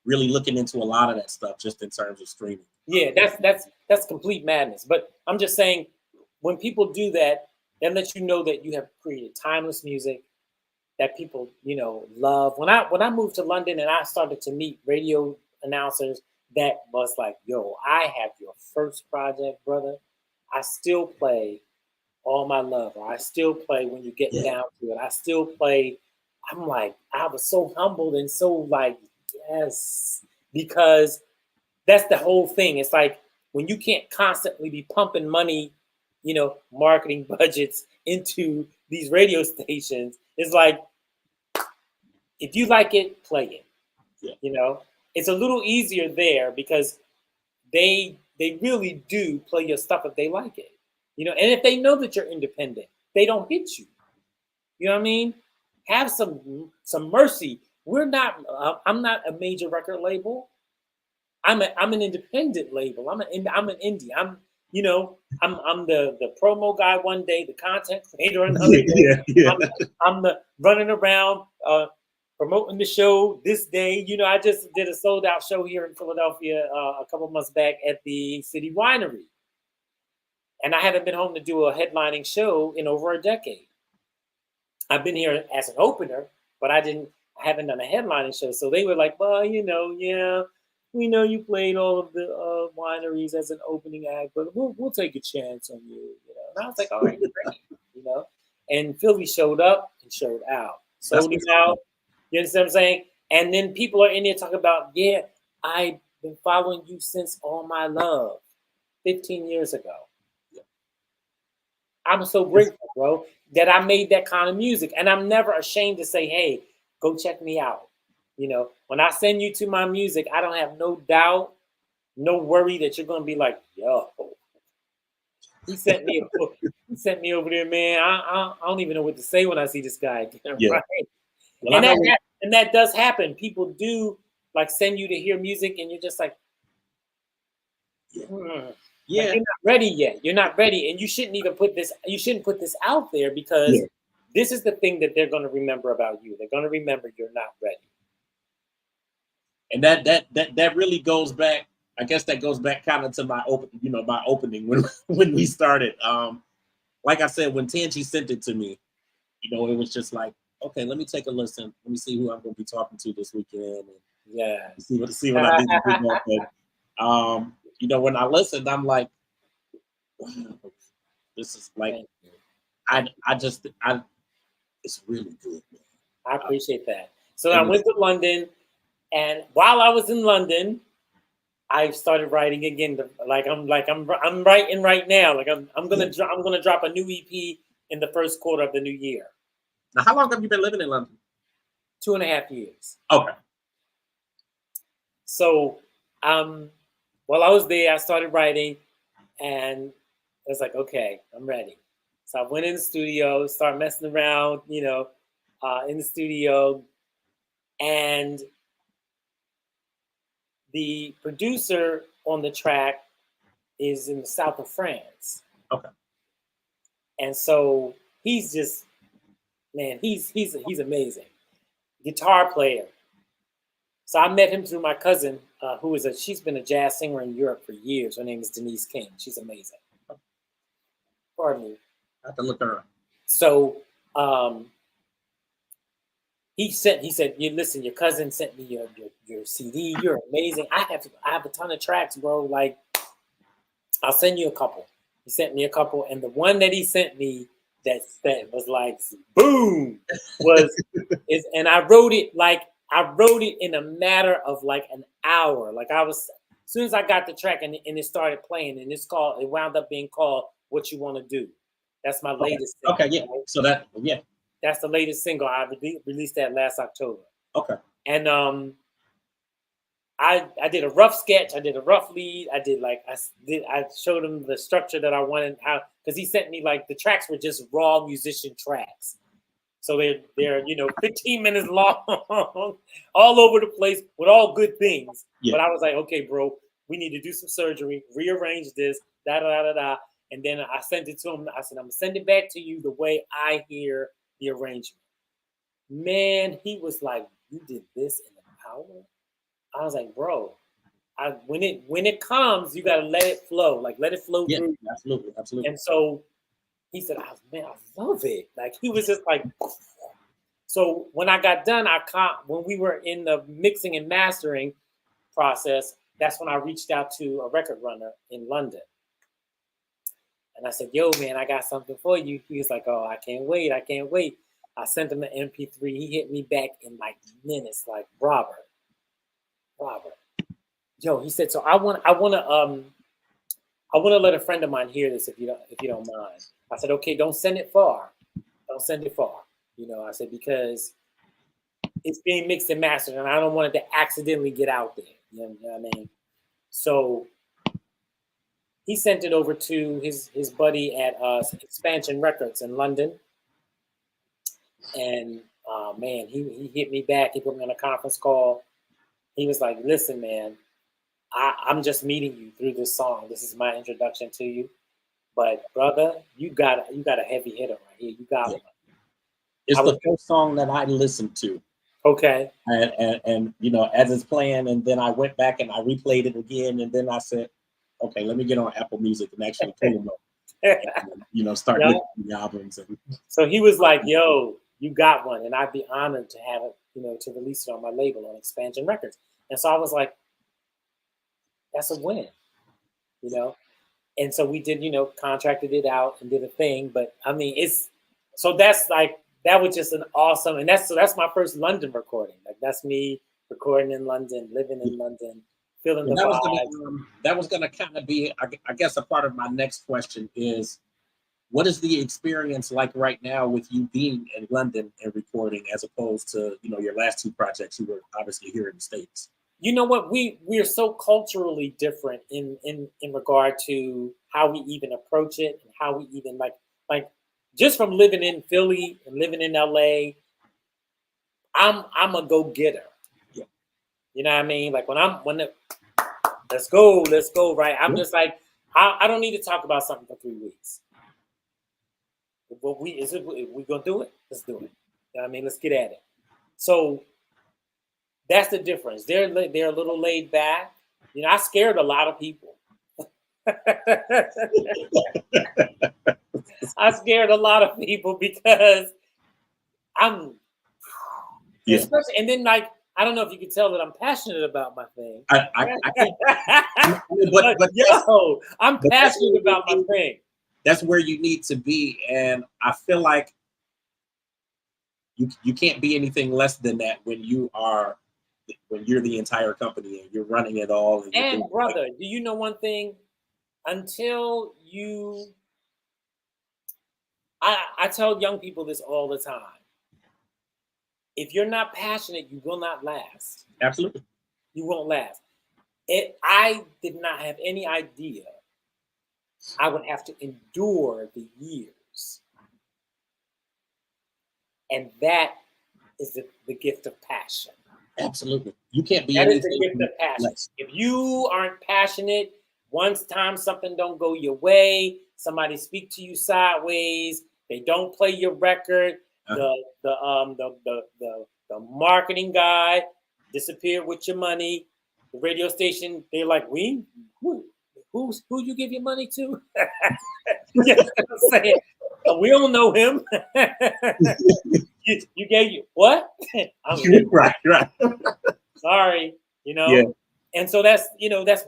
really looking into a lot of that stuff just in terms of streaming. Yeah, that's complete madness. But I'm just saying, when people do that, that lets you know that you have created timeless music that people, love. When I moved to London and I started to meet radio announcers, that was like, yo, I have your first project, brother. I still play All My Love, or I still play When You Get Yeah. Down to It. I still play. I'm like, I was so humbled and so like, yes, because that's the whole thing. It's like when you can't constantly be pumping money, marketing budgets into these radio stations. It's like, if you like it, play it. Yeah. It's a little easier there because they really do play your stuff if they like it. And if they know that you're independent, they don't hit you. You know what I mean? Have some mercy. We're not. I'm not a major record label. I'm an independent label. I'm an indie. I'm the promo guy one day, the content creator another day. Yeah. I'm the running around promoting the show this day. I just did a sold out show here in Philadelphia a couple months back at the City Winery, and I haven't been home to do a headlining show in over a decade. I've been here as an opener, but I haven't done a headlining show. So they were like, well, yeah, we know you played all of the wineries as an opening act, but we'll take a chance on you. And I was like, all right, great. And Philly showed up and showed out, sold him out. You understand what I'm saying? And then people are in there talking about, yeah, I've been following you since All My Love, 15 years ago. I'm so grateful, bro, that I made that kind of music. And I'm never ashamed to say, hey, go check me out. When I send you to my music, I don't have no doubt, no worry that you're going to be like, yo, he sent me over there, man. I don't even know what to say when I see this guy again. Yeah. Right? Well, and that does happen. People do like send you to hear music and you're just like, yeah. Like, you're not ready yet. You're not ready, and you shouldn't even put this. You shouldn't put this out there because this is the thing that they're going to remember about you. They're going to remember you're not ready. And that really goes back. I guess that goes back kind of to my opening when we started. Like I said, when Tangi sent it to me, it was just like, okay, let me take a listen. Let me see who I'm going to be talking to this weekend. And see what I need to do. But when I listened, I'm like, wow, this is like, it's really good, man. I appreciate that. So I went to London, and while I was in London, I started writing again. I'm writing right now. Like I'm gonna drop a new EP in the first quarter of the new year. Now, how long have you been living in London? 2.5 years. Okay. So, while I was there, I started writing, and I was like, okay, I'm ready. So I went in the studio, started messing around, in the studio, and the producer on the track is in the south of France. Okay. And so he's just, man, he's amazing. Guitar player. So I met him through my cousin, she's been a jazz singer in Europe for years. Her name is Denise King. She's amazing. Pardon me. I have to look her up. So he said, listen, your cousin sent me your CD. You're amazing. I have a ton of tracks, bro. Like, I'll send you a couple. He sent me a couple, and the one that he sent me that was like boom and I wrote it in a matter of like an hour. Like as soon as I got the track and it started playing, and it wound up being called What You Want to Do. That's my latest single. Okay, yeah. Right? So that's the latest single. I released that last October. Okay. And I did a rough sketch. I did a rough lead. I showed him the structure that I wanted, because he sent me the tracks were just raw musician tracks. So they're 15 minutes long, all over the place with all good things. Yeah. But I was like, okay, bro, we need to do some surgery, rearrange this, da da da da. And then I sent it to him. I said, I'm gonna send it back to you the way I hear the arrangement. Man, he was like, you did this in an hour? I was like, bro, when it comes, you gotta let it flow, like let it flow Yeah, through. absolutely, absolutely. And so he said, oh, man, I love it. Like he was just like, so when I got done, when we were in the mixing and mastering process, that's when I reached out to a record runner in London. And I said, yo, man, I got something for you. He was like, oh, I can't wait. I can't wait. I sent him an MP3. He hit me back in like minutes, like, Robert. Yo, he said, so I want to let a friend of mine hear this if you don't mind. I said, okay, don't send it far. Don't send it far. I said, because it's being mixed and mastered and I don't want it to accidentally get out there. You know what I mean? So he sent it over to his buddy at Expansion Records in London. And man, he hit me back. He put me on a conference call. He was like, listen, man, I'm just meeting you through this song. This is my introduction to you. But brother, you got a heavy hitter right here. You got one. It's the first song that I listened to. Okay. And as it's playing, and then I went back and I replayed it again, and then I said, okay, let me get on Apple Music and actually pull them up. And, start listening to the albums. So he was like, yo, you got one. And I'd be honored to have it, to release it on my label on Expansion Records. And so I was like, that's a win, And so we did, contracted it out and did a thing. But I mean, that was just an awesome, and that's my first London recording. Like that's me recording in London, living in London, feeling the vibe. That was gonna kind of be, I guess, a part of my next question is, what is the experience like right now with you being in London and recording, as opposed to your last two projects? You were obviously here in the States. You know what? We are so culturally different in regard to how we even approach it and how we even like just from living in Philly and living in LA, I'm a go-getter. Yeah. You know what I mean? Like let's go, right? I'm just like, I don't need to talk about something for 3 weeks. But we gonna do it? Let's do it. You know what I mean? Let's get at it. So that's the difference. They're a little laid back. I scared a lot of people. I scared a lot of people because especially, and then like, I don't know if you can tell that I'm passionate about my thing. I'm passionate about my thing. That's where you need to be, and I feel like you can't be anything less than that when you're the entire company and you're running it all. And brother, do you know one thing? Until I tell young people this all the time. If you're not passionate, you will not last. Absolutely. You won't last. I did not have any idea I would have to endure the years. And that is the gift of passion. Absolutely. You can't be that anything. That is the gift of passion. Less. If you aren't passionate, once something don't go your way, somebody speak to you sideways, they don't play your record, the marketing guy disappeared with your money, the radio station, they're like, who you give your money to? You know what I'm saying? We don't know him. you gave what? Right. Sorry, Yeah. And so that's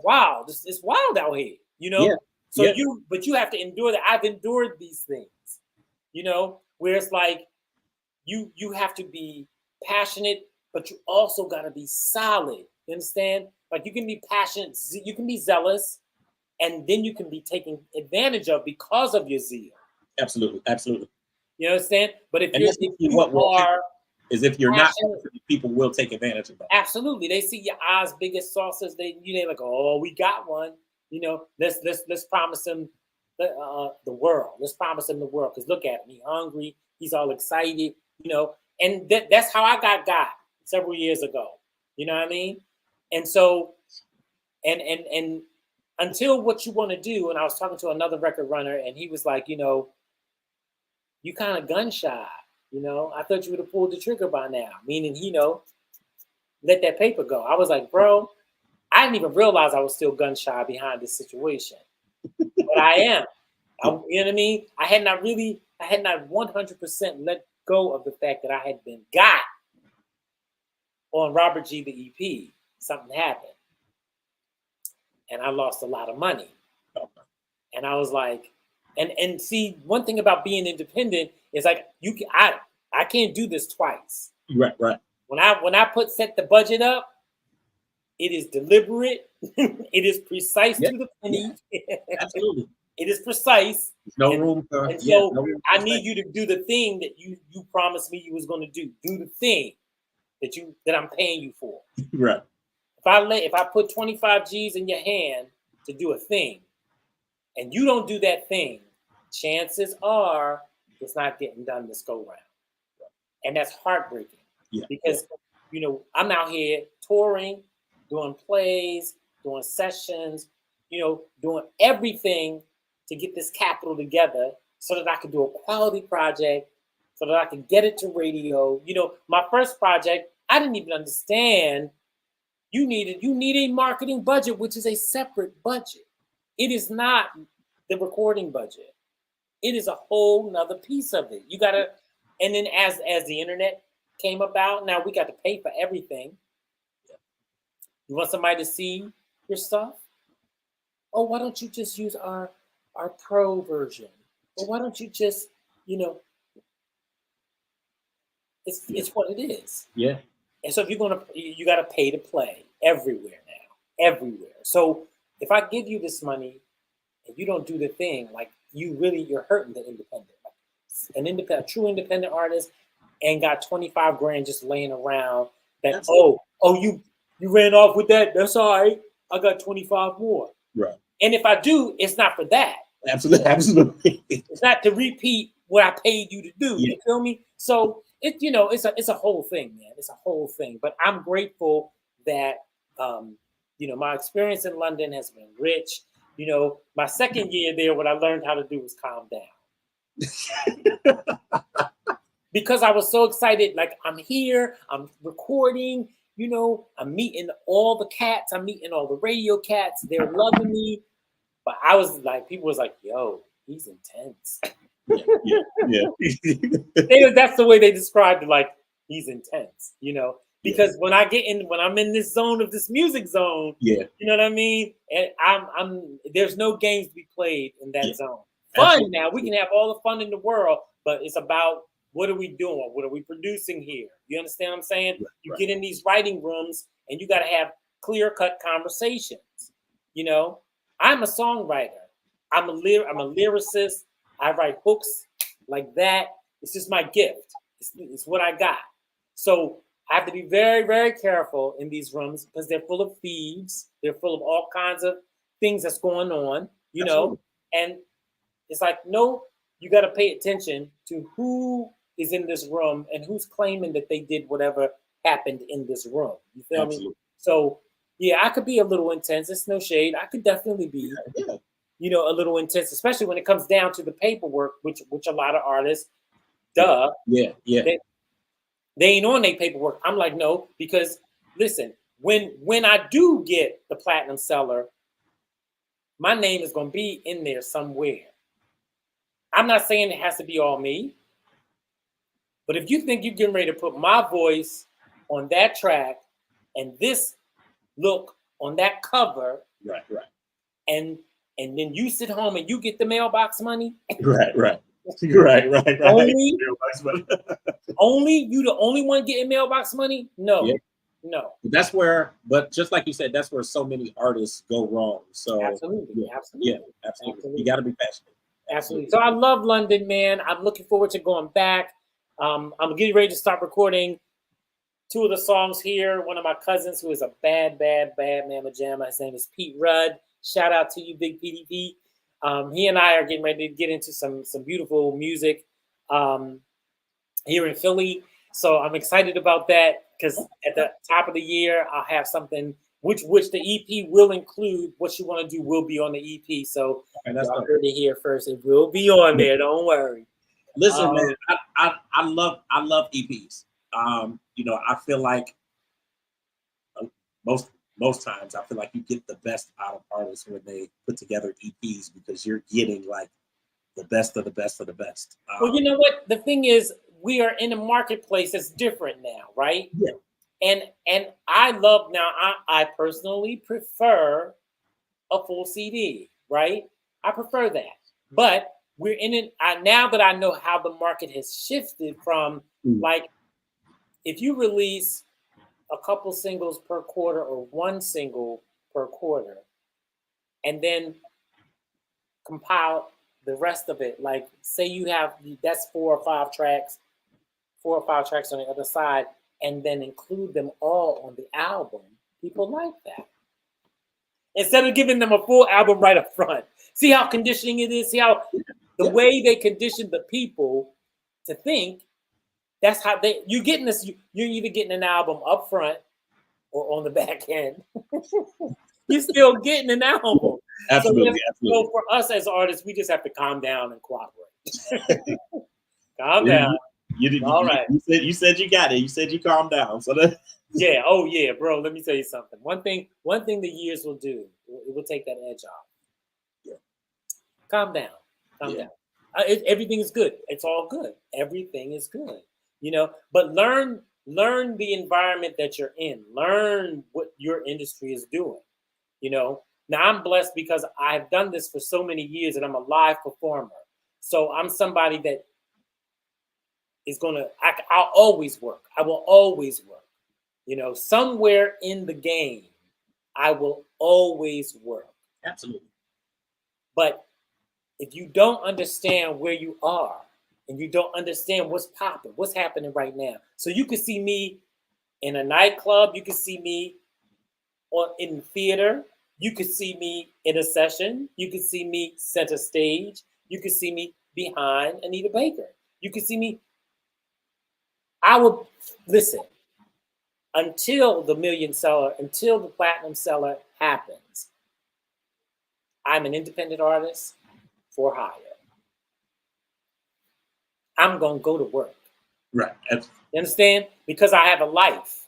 wild. It's wild out here, Yeah. So you have to endure that. I've endured these things, where it's like you have to be passionate, but you also got to be solid. You understand? Like you can be passionate, you can be zealous, and then you can be taken advantage of because of your zeal. Absolutely. You understand? But if you're not, people will take advantage of that. Absolutely. They see your eyes big as saucers. They're like, oh, we got one. Let's promise him the world. Let's promise him the world. Because look at him. He's hungry. He's all excited. And that's how I got several years ago. You know what I mean? And so, and until what you want to do, and I was talking to another record runner, and he was like, you kind of gun shy. I thought you would have pulled the trigger by now. Meaning, let that paper go. I was like, bro, I didn't even realize I was still gun shy behind this situation, but I am. You know what I mean? I had not 100% let go of the fact that I had been got on Robert G. the EP. Something happened, and I lost a lot of money. And I was like, and see, one thing about being independent is like I can't do this twice. Right. When I set the budget up, it is deliberate. It is precise to the penny. Yeah. Absolutely. It is precise. There's no room for. And so I need you to do the thing that you promised me you was going to do. Do the thing that I'm paying you for. Right. If I put 25 G's in your hand to do a thing, and you don't do that thing, chances are it's not getting done this go round. And that's heartbreaking. Yeah. Because I'm out here touring, doing plays, doing sessions, doing everything to get this capital together so that I could do a quality project, so that I could get it to radio. My first project, I didn't even understand you need a marketing budget, which is a separate budget. It is not the recording budget. It is a whole nother piece of it. You gotta, and then as the internet came about, now we got to pay for everything. You want somebody to see your stuff? Oh, why don't you just use our pro version? Or why don't you just, it's what it is. Yeah. And so if you got to pay to play everywhere now, everywhere. So if I give you this money and you don't do the thing, like you're hurting the independent. Like a true independent artist and got 25 grand just laying around. That you ran off with that. That's all right. I got 25 more. Right. And if I do, it's not for that. Absolutely. It's not to repeat what I paid you to do. Yeah. You feel me? So it's a whole thing, man. It's a whole thing. But I'm grateful that my experience in London has been rich. My second year there, what I learned how to do was calm down. Because I was so excited, like I'm here, I'm recording, I'm meeting all the cats, I'm meeting all the radio cats, they're loving me. But I was like, people was like, yo, he's intense. Yeah. That's the way they described it, like he's intense, because when I'm in this zone of this music zone, you know what I mean? And I'm there's no games to be played in that zone. Fun. Absolutely. Now we can have all the fun in the world, but it's about what are we doing? What are we producing here? You understand what I'm saying? Right, you get in these writing rooms and you got to have clear-cut conversations. I'm a songwriter. I'm a lyricist. I write hooks like that. It's just my gift. It's what I got. So I have to be very, very careful in these rooms because they're full of thieves. They're full of all kinds of things that's going on, Absolutely. And it's like, no, you got to pay attention to who is in this room and who's claiming that they did whatever happened in this room. You feel Absolutely. Me? So, yeah, I could be a little intense. It's no shade. I could definitely be, a little intense, especially when it comes down to the paperwork, which a lot of artists, Yeah. They ain't on their paperwork. I'm like, no, because listen, when I do get the platinum seller, my name is going to be in there somewhere. I'm not saying it has to be all me, but if you think you're getting ready to put my voice on that track and this look on that cover, right, and then you sit home and you get the mailbox money, right. Only you, the only one getting mailbox money? No. That's where, but just like you said, that's where so many artists go wrong. So absolutely. You got to be passionate. Absolutely. So I love London, man. I'm looking forward to going back. I'm getting ready to start recording 2 of the songs here. One of my cousins, who is a bad mamma jamma. His name is Pete Rudd. Shout out to you, Big PDP. He and I are getting ready to get into some beautiful music here in Philly. So I'm excited about that because at the top of the year, I'll have something which the EP will include. What you want to do will be on the EP. So y'all heard it here first. It will be on there. Don't worry. Listen, man, I love EPs. I feel like most times I feel like you get the best out of artists when they put together EPs because you're getting like the best of the best of the best. Well, you know what? The thing is, we are in a marketplace that's different now, right? Yeah. And I love now. I personally prefer a full CD, right? I prefer that. But we're in it now that I know how the market has shifted from like if you release a couple singles per quarter or one single per quarter, and then compile the rest of it. Like say you have that's 4 or 5 tracks on the other side, and then include them all on the album. People like that. Instead of giving them a full album right up front. See how conditioning it is? See how the way they condition the people to think that's how you're getting this, you're either getting an album up front or on the back end. You're still getting an album. Absolutely, so for us as artists, we just have to calm down and cooperate. Calm down. All right. You said you got it. You said you calm down. So that yeah. Oh yeah, bro. Let me tell you something. One thing the years will do, it will take that edge off. Yeah. Calm down. Calm down. Everything is good. It's all good. Everything is good. You know, but learn the environment that you're in. Learn what your industry is doing. You know, now I'm blessed because I've done this for so many years and I'm a live performer. So I'm somebody that is I'll always work. I will always work. You know, somewhere in the game, I will always work. Absolutely. But if you don't understand where you are and you don't understand what's popping, what's happening right now. So you could see me in a nightclub, you could see me in the theater, you could see me in a session, you could see me center stage, you could see me behind Anita Baker. You could see me. I would listen until the million seller, until the platinum seller happens. I'm an independent artist for hire. I'm going to go to work. Right. You understand? Because I have a life.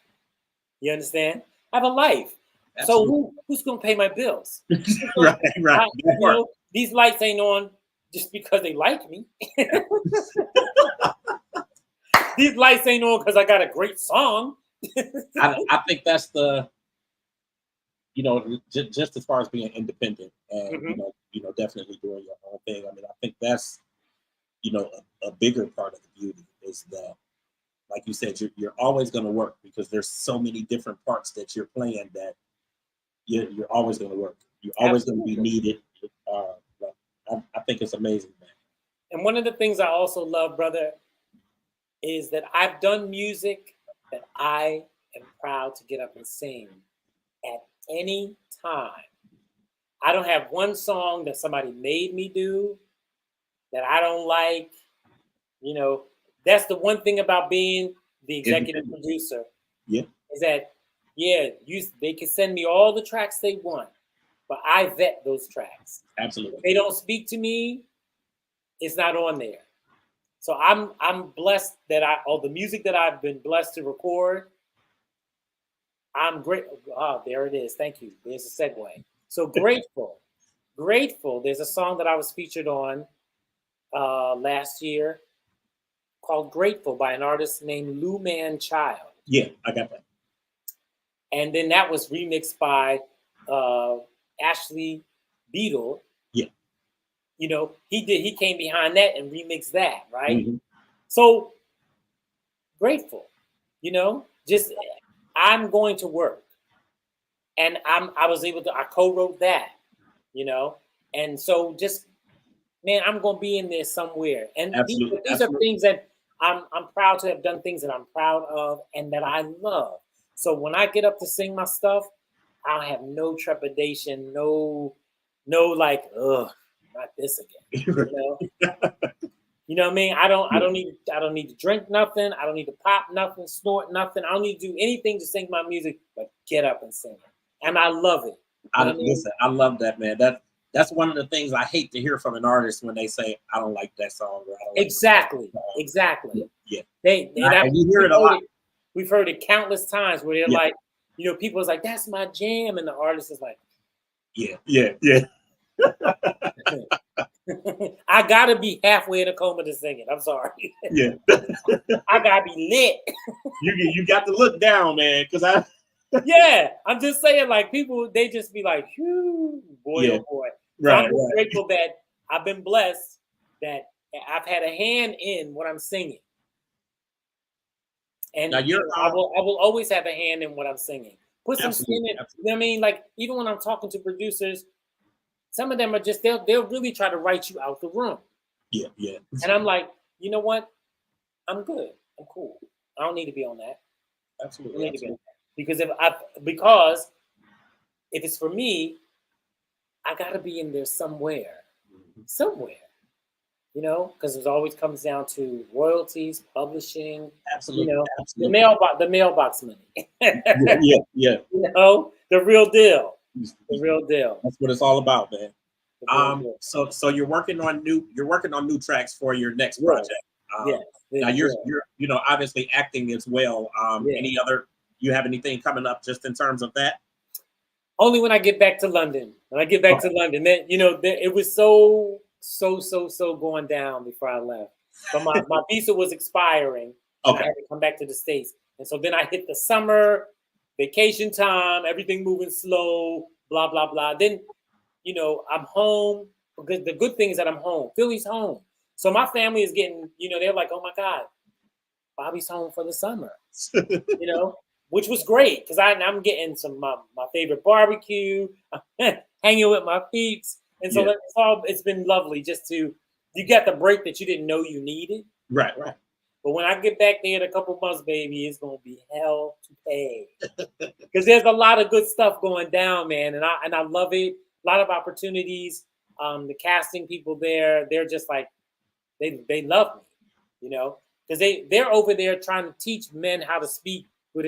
You understand? I have a life. Absolutely. So who's going to pay my bills? Right. You know, these lights ain't on just because they like me. These lights ain't on because I got a great song. I think that's the, you know, just as far as being independent and you know, definitely doing your own thing. I mean, I think that's, you know, a bigger part of the beauty is that, like you said, you're always going to work because there's so many different parts that you're playing that you're always going to work. You're always going to be needed. I think it's amazing, man. And one of the things I also love, brother, is that I've done music that I am proud to get up and sing at any time. I don't have one song that somebody made me do that I don't like. You know, that's the one thing about being the executive producer. Yeah. Is that, they can send me all the tracks they want, but I vet those tracks. Absolutely. If they don't speak to me, it's not on there. So I'm blessed that all the music that I've been blessed to record, I'm great. Oh, there it is. Thank you. There's a segue. So grateful. There's a song that I was featured on last year called Grateful by an artist named Lou Man Child. Yeah, I got that. And then that was remixed by Ashley Beadle. Yeah. You know, he came behind that and remixed that, right? Mm-hmm. So grateful, you know, just I'm going to work. And I was able to, I co-wrote that, you know, and so just, man, I'm going to be in there somewhere. And these are things that I'm proud to have done, things that I'm proud of and that I love. So when I get up to sing my stuff, I'll have no trepidation, no like, ugh, not this again. You know? You know what I mean? I don't need to drink nothing. I don't need to pop nothing, snort nothing. I don't need to do anything to sing my music, but get up and sing it. And I love it. Listen, I love that, man. That's one of the things I hate to hear from an artist when they say, I don't like that song. Or I don't like exactly. Yeah. You hear it a lot. We've heard it countless times where they're like, you know, people's like, that's my jam, and the artist is like, Yeah, yeah, yeah. I gotta be halfway in a coma to sing it. I'm sorry. Yeah. I gotta be lit. You got to look down, man, because I Yeah, I'm just saying, like people, they just be like, "Phew, boy, yeah, oh boy." So I'm right, just right. grateful that I've been blessed that I've had a hand in what I'm singing, Now and you you're know, I will always have a hand in what I'm singing. Put some skin absolutely, in. You absolutely. know what I mean? Like even when I'm talking to producers, some of them are just they'll really try to write you out the room, Yeah, yeah. and I'm like, you know what? I'm good. I'm cool. I don't need to be on that. I don't Absolutely, need to be on absolutely. that because if it's for me, I gotta be in there somewhere, Mhm. somewhere, you know, because it always comes down to royalties, publishing, you Absolutely, know, absolutely. the mailbox money, Yeah, yeah, yeah. you know, the real deal, That's what it's all about, man. the real deal. So you're working on new tracks for your next Yes, project. yes, Now yeah, you're obviously acting as well. yeah. Any other you have anything coming up just in terms of that? Only when I get back to London. When I get back Okay. to London, then you know, it was so going down before I left. But my visa was expiring, and I Okay. had to come back to the States. And so then I hit the summer vacation time, everything moving slow, blah blah blah. Then you know I'm home because the good thing is that I'm home. Philly's home, so my family is getting. You know, they're like, oh my God, Bobby's home for the summer, you know, which was great because I'm getting some my favorite barbecue, hanging with my peeps, and so Yeah. it's been lovely just to you get the break that you didn't know you needed. Right, right. But when I get back there in a couple months, baby, it's gonna be hell to pay because there's a lot of good stuff going down, man, and I love it. A lot of opportunities. The casting people there, they're just like they love me, you know, because they're over there trying to teach men how to speak with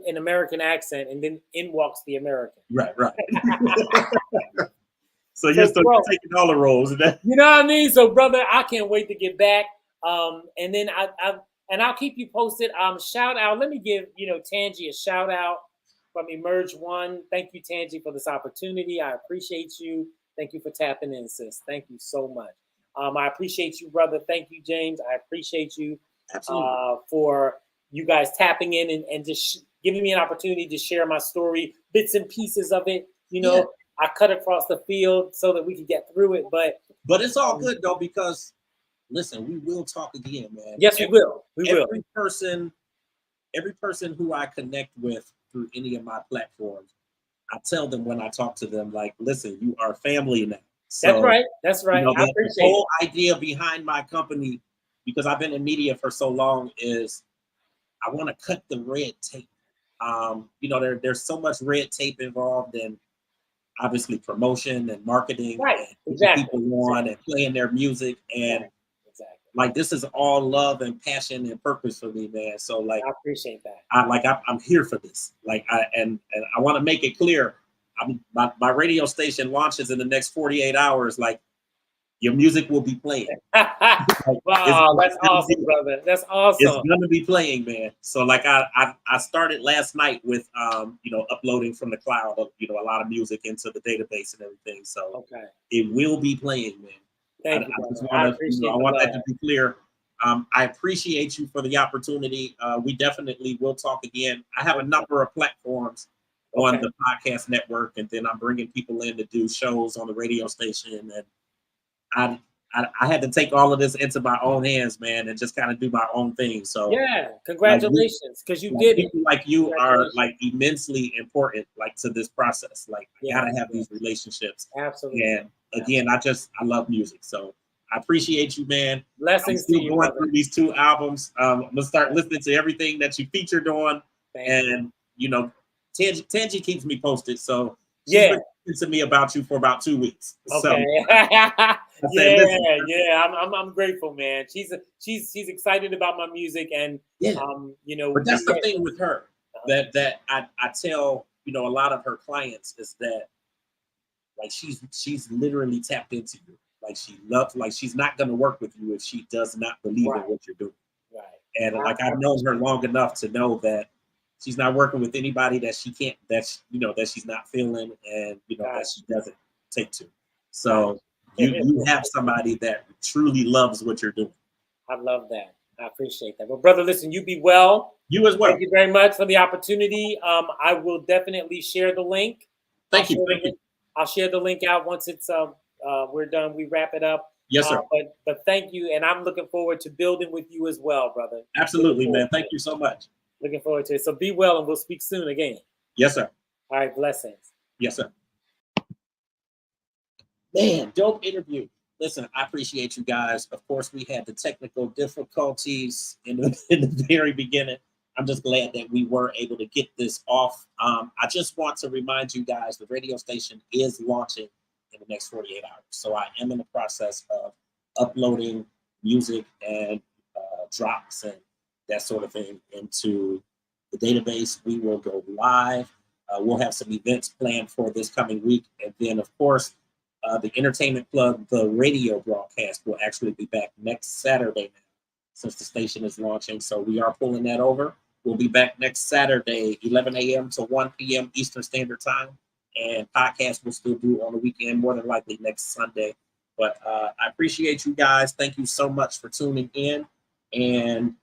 an American accent, and then in walks the American. Right, right. So So, you're bro, taking all the roles. you know what I mean? So, brother, I can't wait to get back. And then I'll keep you posted. Shout out. Let me give Tangi a shout out from Emerge One. Thank you, Tangi, for this opportunity. I appreciate you. Thank you for tapping in, sis. Thank you so much. I appreciate you, brother. Thank you, James. I appreciate you Absolutely. for you guys tapping in and just giving me an opportunity to share my story, bits and pieces of it. You Yeah. know, I cut across the field so that we could get through it. But it's all Um, good though, because listen, we will talk again, man. yes, we will. We will. Every person who I connect with through any of my platforms, I tell them when I talk to them, like, listen, you are family now. That's So, right. That's right. I the appreciate it. whole idea behind my company, because I've been in media for so long, is I want to cut the red tape. There's so much red tape involved in obviously promotion and marketing Right. and putting Exactly. people on and playing their music. And Exactly. Exactly. like this is all love and passion and purpose for me, man. So like I appreciate that. I'm here for this. Like and I want to make it clear. My radio station launches in the next 48 hours. Like your music will be playing. Like, Wow, that's gonna awesome, be, brother. That's it's awesome. gonna be playing, man. So like I started last night with uploading from the cloud of a lot of music into the database and everything. So Okay. it will be playing, man. Thank you, I just brother. I want to, appreciate I the want love. that to be clear. I appreciate you for the opportunity. We definitely will talk again. I have a number of platforms on Okay. the podcast network, and then I'm bringing people in to do shows on the radio station. And I had to take all of this into my own hands, man, and just kind of do my own thing. So, Yeah. like, Congratulations, because you did it. people like you are Congratulations. like immensely important, like to this process. Like, I Yeah. gotta have Yeah. these relationships. Absolutely. And again, I love music, so I appreciate you, man. I'm Blessings to still you, going brother. through these 2 albums. I'm gonna start listening to everything that you featured on, Thank you. and Tangi keeps me posted. So she's Yeah. been talking to me about you for about 2 weeks. So Okay. I said, listen, Yeah. I'm grateful, man. She's excited about my music, and yeah. we But that's the get thing with her that I tell a lot of her clients is that like she's literally tapped into you. Like she loves, like she's not gonna work with you if she does not believe in right, what you're doing. right. And I like I've known her appreciate long enough to know that she's not working with anybody that she can't, that she's not feeling, and that she doesn't take to. So you have somebody that truly loves what you're doing. I love that. I appreciate that. Well, brother, listen, you be well. You as well. Thank you very much for the opportunity. I will definitely share the link. Thank you. I'll share the link out once it's we're done. We wrap it up. Yes, sir. But thank you, and I'm looking forward to building with you as well, brother. Absolutely, man. Thank you so much. Looking forward to it. So be well, and we'll speak soon again. Yes, sir. All right, blessings. Yes, sir. Man, dope interview. Listen, I appreciate you guys. Of course, we had the technical difficulties in the very beginning. I'm just glad that we were able to get this off. I just want to remind you guys, the radio station is launching in the next 48 hours. So I am in the process of uploading music and drops and that sort of thing into the database. We will go live. We'll have some events planned for this coming week. And then, of course, the Entertainment Plug, the radio broadcast, will actually be back next Saturday now, since the station is launching. So we are pulling that over. We'll be back next Saturday, 11 a.m. to 1 p.m. Eastern Standard Time. And podcast will still do on the weekend, more than likely next Sunday. But I appreciate you guys. Thank you so much for tuning in. And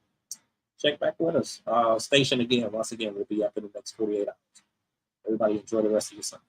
check back with us. Station again, once again, will be up in the next 48 hours. Everybody enjoy the rest of your Sunday.